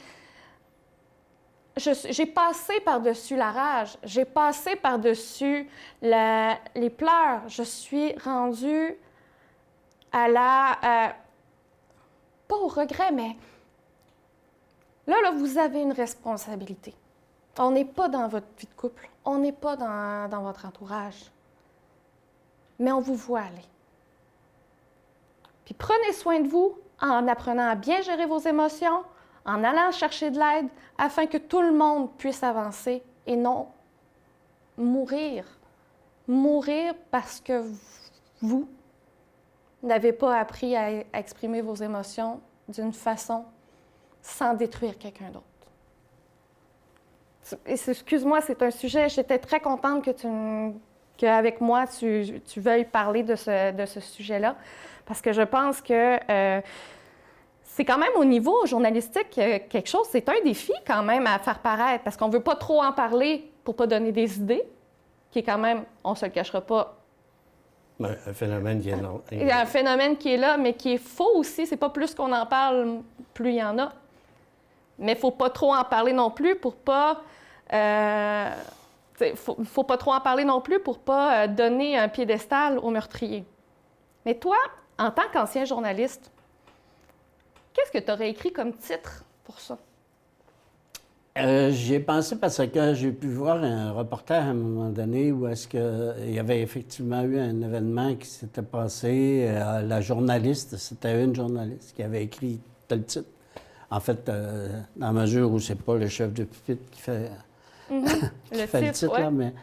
J'ai passé par-dessus la rage, j'ai passé par-dessus les pleurs. Je suis rendue à la... pas au regret, mais là, vous avez une responsabilité. On n'est pas dans votre vie de couple, on n'est pas dans votre entourage, mais on vous voit aller. Puis prenez soin de vous en apprenant à bien gérer vos émotions, en allant chercher de l'aide, afin que tout le monde puisse avancer et non mourir. Mourir parce que vous n'avez pas appris à exprimer vos émotions d'une façon sans détruire quelqu'un d'autre. Excuse-moi, c'est un sujet, j'étais très contente qu'avec moi, tu veuilles parler de ce sujet-là, parce que je pense que c'est quand même au niveau journalistique quelque chose, c'est un défi quand même à faire paraître, parce qu'on ne veut pas trop en parler pour ne pas donner des idées, qui est quand même, on ne se le cachera pas,
un phénomène qui est là.
Il y a un phénomène qui est là, mais qui est faux aussi. C'est pas plus qu'on en parle, plus il y en a. Mais il ne faut pas trop en parler non plus pour pas... faut pas trop en parler non plus pour pas donner un piédestal aux meurtriers. Mais toi, en tant qu'ancien journaliste, qu'est-ce que tu aurais écrit comme titre pour ça?
J'y ai pensé parce que j'ai pu voir un reportage à un moment donné où est-ce qu'il y avait effectivement eu un événement qui s'était passé. La journaliste, c'était une journaliste qui avait écrit tel titre. En fait, dans la mesure où c'est pas le chef de pupitre qui fait, le titre,
ouais.
là, mais,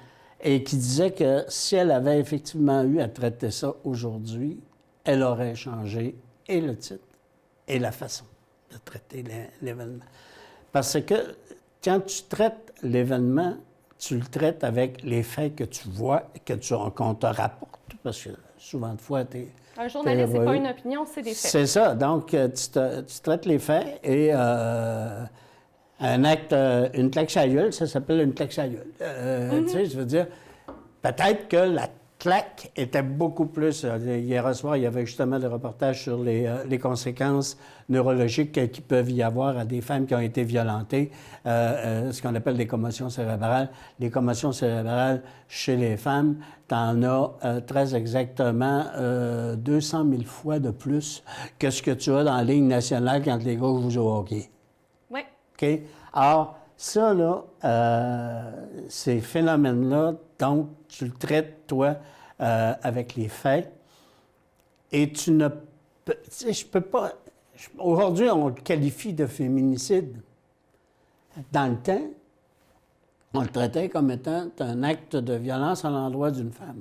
et qui disait que si elle avait effectivement eu à traiter ça aujourd'hui, elle aurait changé et le titre et la façon de traiter l'événement. Parce que quand tu traites l'événement, tu le traites avec les faits que tu vois et qu'on te rapporte. Parce que souvent de fois,
un journaliste, c'est pas une opinion, c'est des faits.
C'est ça. Donc, tu traites les faits et un acte, une claque sur la gueule, ça s'appelle une claque sur la gueule. Tu sais, je veux dire, peut-être que la claque était beaucoup plus... hier soir, il y avait justement des reportages sur les conséquences neurologiques qui peuvent y avoir à des femmes qui ont été violentées, ce qu'on appelle des commotions cérébrales. Les commotions cérébrales chez les femmes, t'en as très exactement 200 000 fois de plus que ce que tu as dans la Ligue nationale quand les gars jouent au hockey.
Oui.
OK? Alors, ça, là, ces phénomènes-là, donc, tu le traites, toi, avec les faits, et tu ne peux... Tu sais, je peux pas... Aujourd'hui, on le qualifie de féminicide. Dans le temps, on le traitait comme étant un acte de violence à l'endroit d'une femme.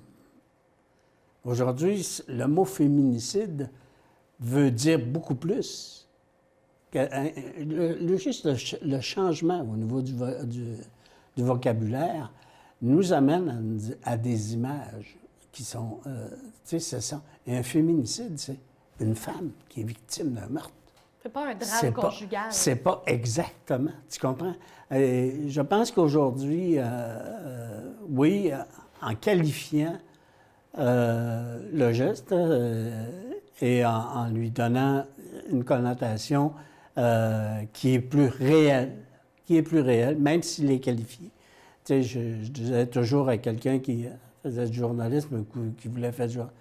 Aujourd'hui, le mot féminicide veut dire beaucoup plus. Juste le changement au niveau du vocabulaire nous amène à des images qui sont... tu sais, c'est ça. Et un féminicide, c'est une femme qui est victime d'un meurtre.
C'est pas un drame conjugal.
C'est pas exactement, tu comprends? Je pense qu'aujourd'hui, oui, en qualifiant le geste et en lui donnant une connotation qui est plus réelle, même s'il est qualifié. Tu sais, je disais toujours à quelqu'un qui faisait du journalisme, qui voulait faire du journalisme,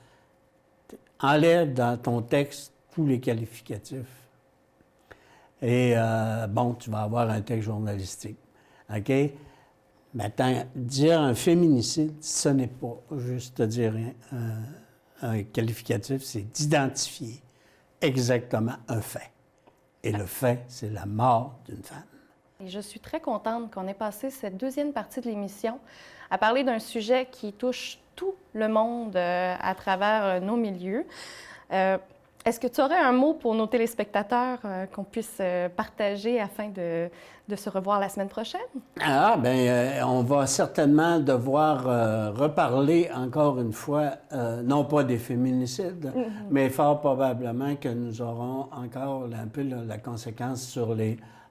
enlève dans ton texte tous les qualificatifs. Et bon, tu vas avoir un texte journalistique. OK? Maintenant, dire un féminicide, ce n'est pas juste dire un qualificatif, c'est d'identifier exactement un fait. Et le fait, c'est la mort d'une femme.
Et je suis très contente qu'on ait passé cette deuxième partie de l'émission à parler d'un sujet qui touche tout le monde à travers nos milieux. Est-ce que tu aurais un mot pour nos téléspectateurs qu'on puisse partager afin de se revoir la semaine prochaine?
Ah, bien, on va certainement devoir reparler encore une fois, non pas des féminicides, mais fort probablement que nous aurons encore un peu la conséquence sur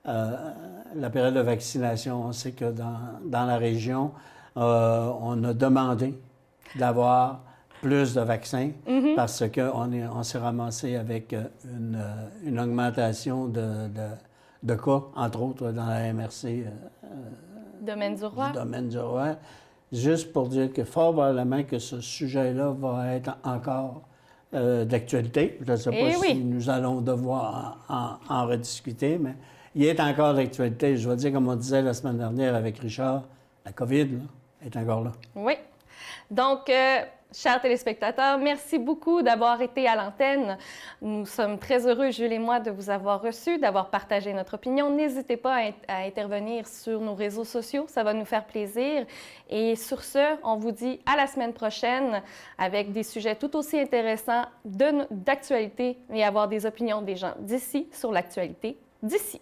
la période de vaccination. On sait que dans la région, on a demandé d'avoir plus de vaccins parce qu'on s'est ramassé avec une augmentation de cas, entre autres dans la MRC
Domaine du Roi.
Du Domaine du Roi. Juste pour dire que fort probablement que ce sujet-là va être encore d'actualité. Je ne sais pas si nous allons devoir en rediscuter, mais il est encore d'actualité. Je vais dire, comme on disait la semaine dernière avec Richard, la COVID là, est encore là.
Oui. Donc, chers téléspectateurs, merci beaucoup d'avoir été à l'antenne. Nous sommes très heureux, Jules et moi, de vous avoir reçus, d'avoir partagé notre opinion. N'hésitez pas à intervenir sur nos réseaux sociaux, ça va nous faire plaisir. Et sur ce, on vous dit à la semaine prochaine avec des sujets tout aussi intéressants d'actualité et avoir des opinions des gens d'ici sur l'actualité d'ici.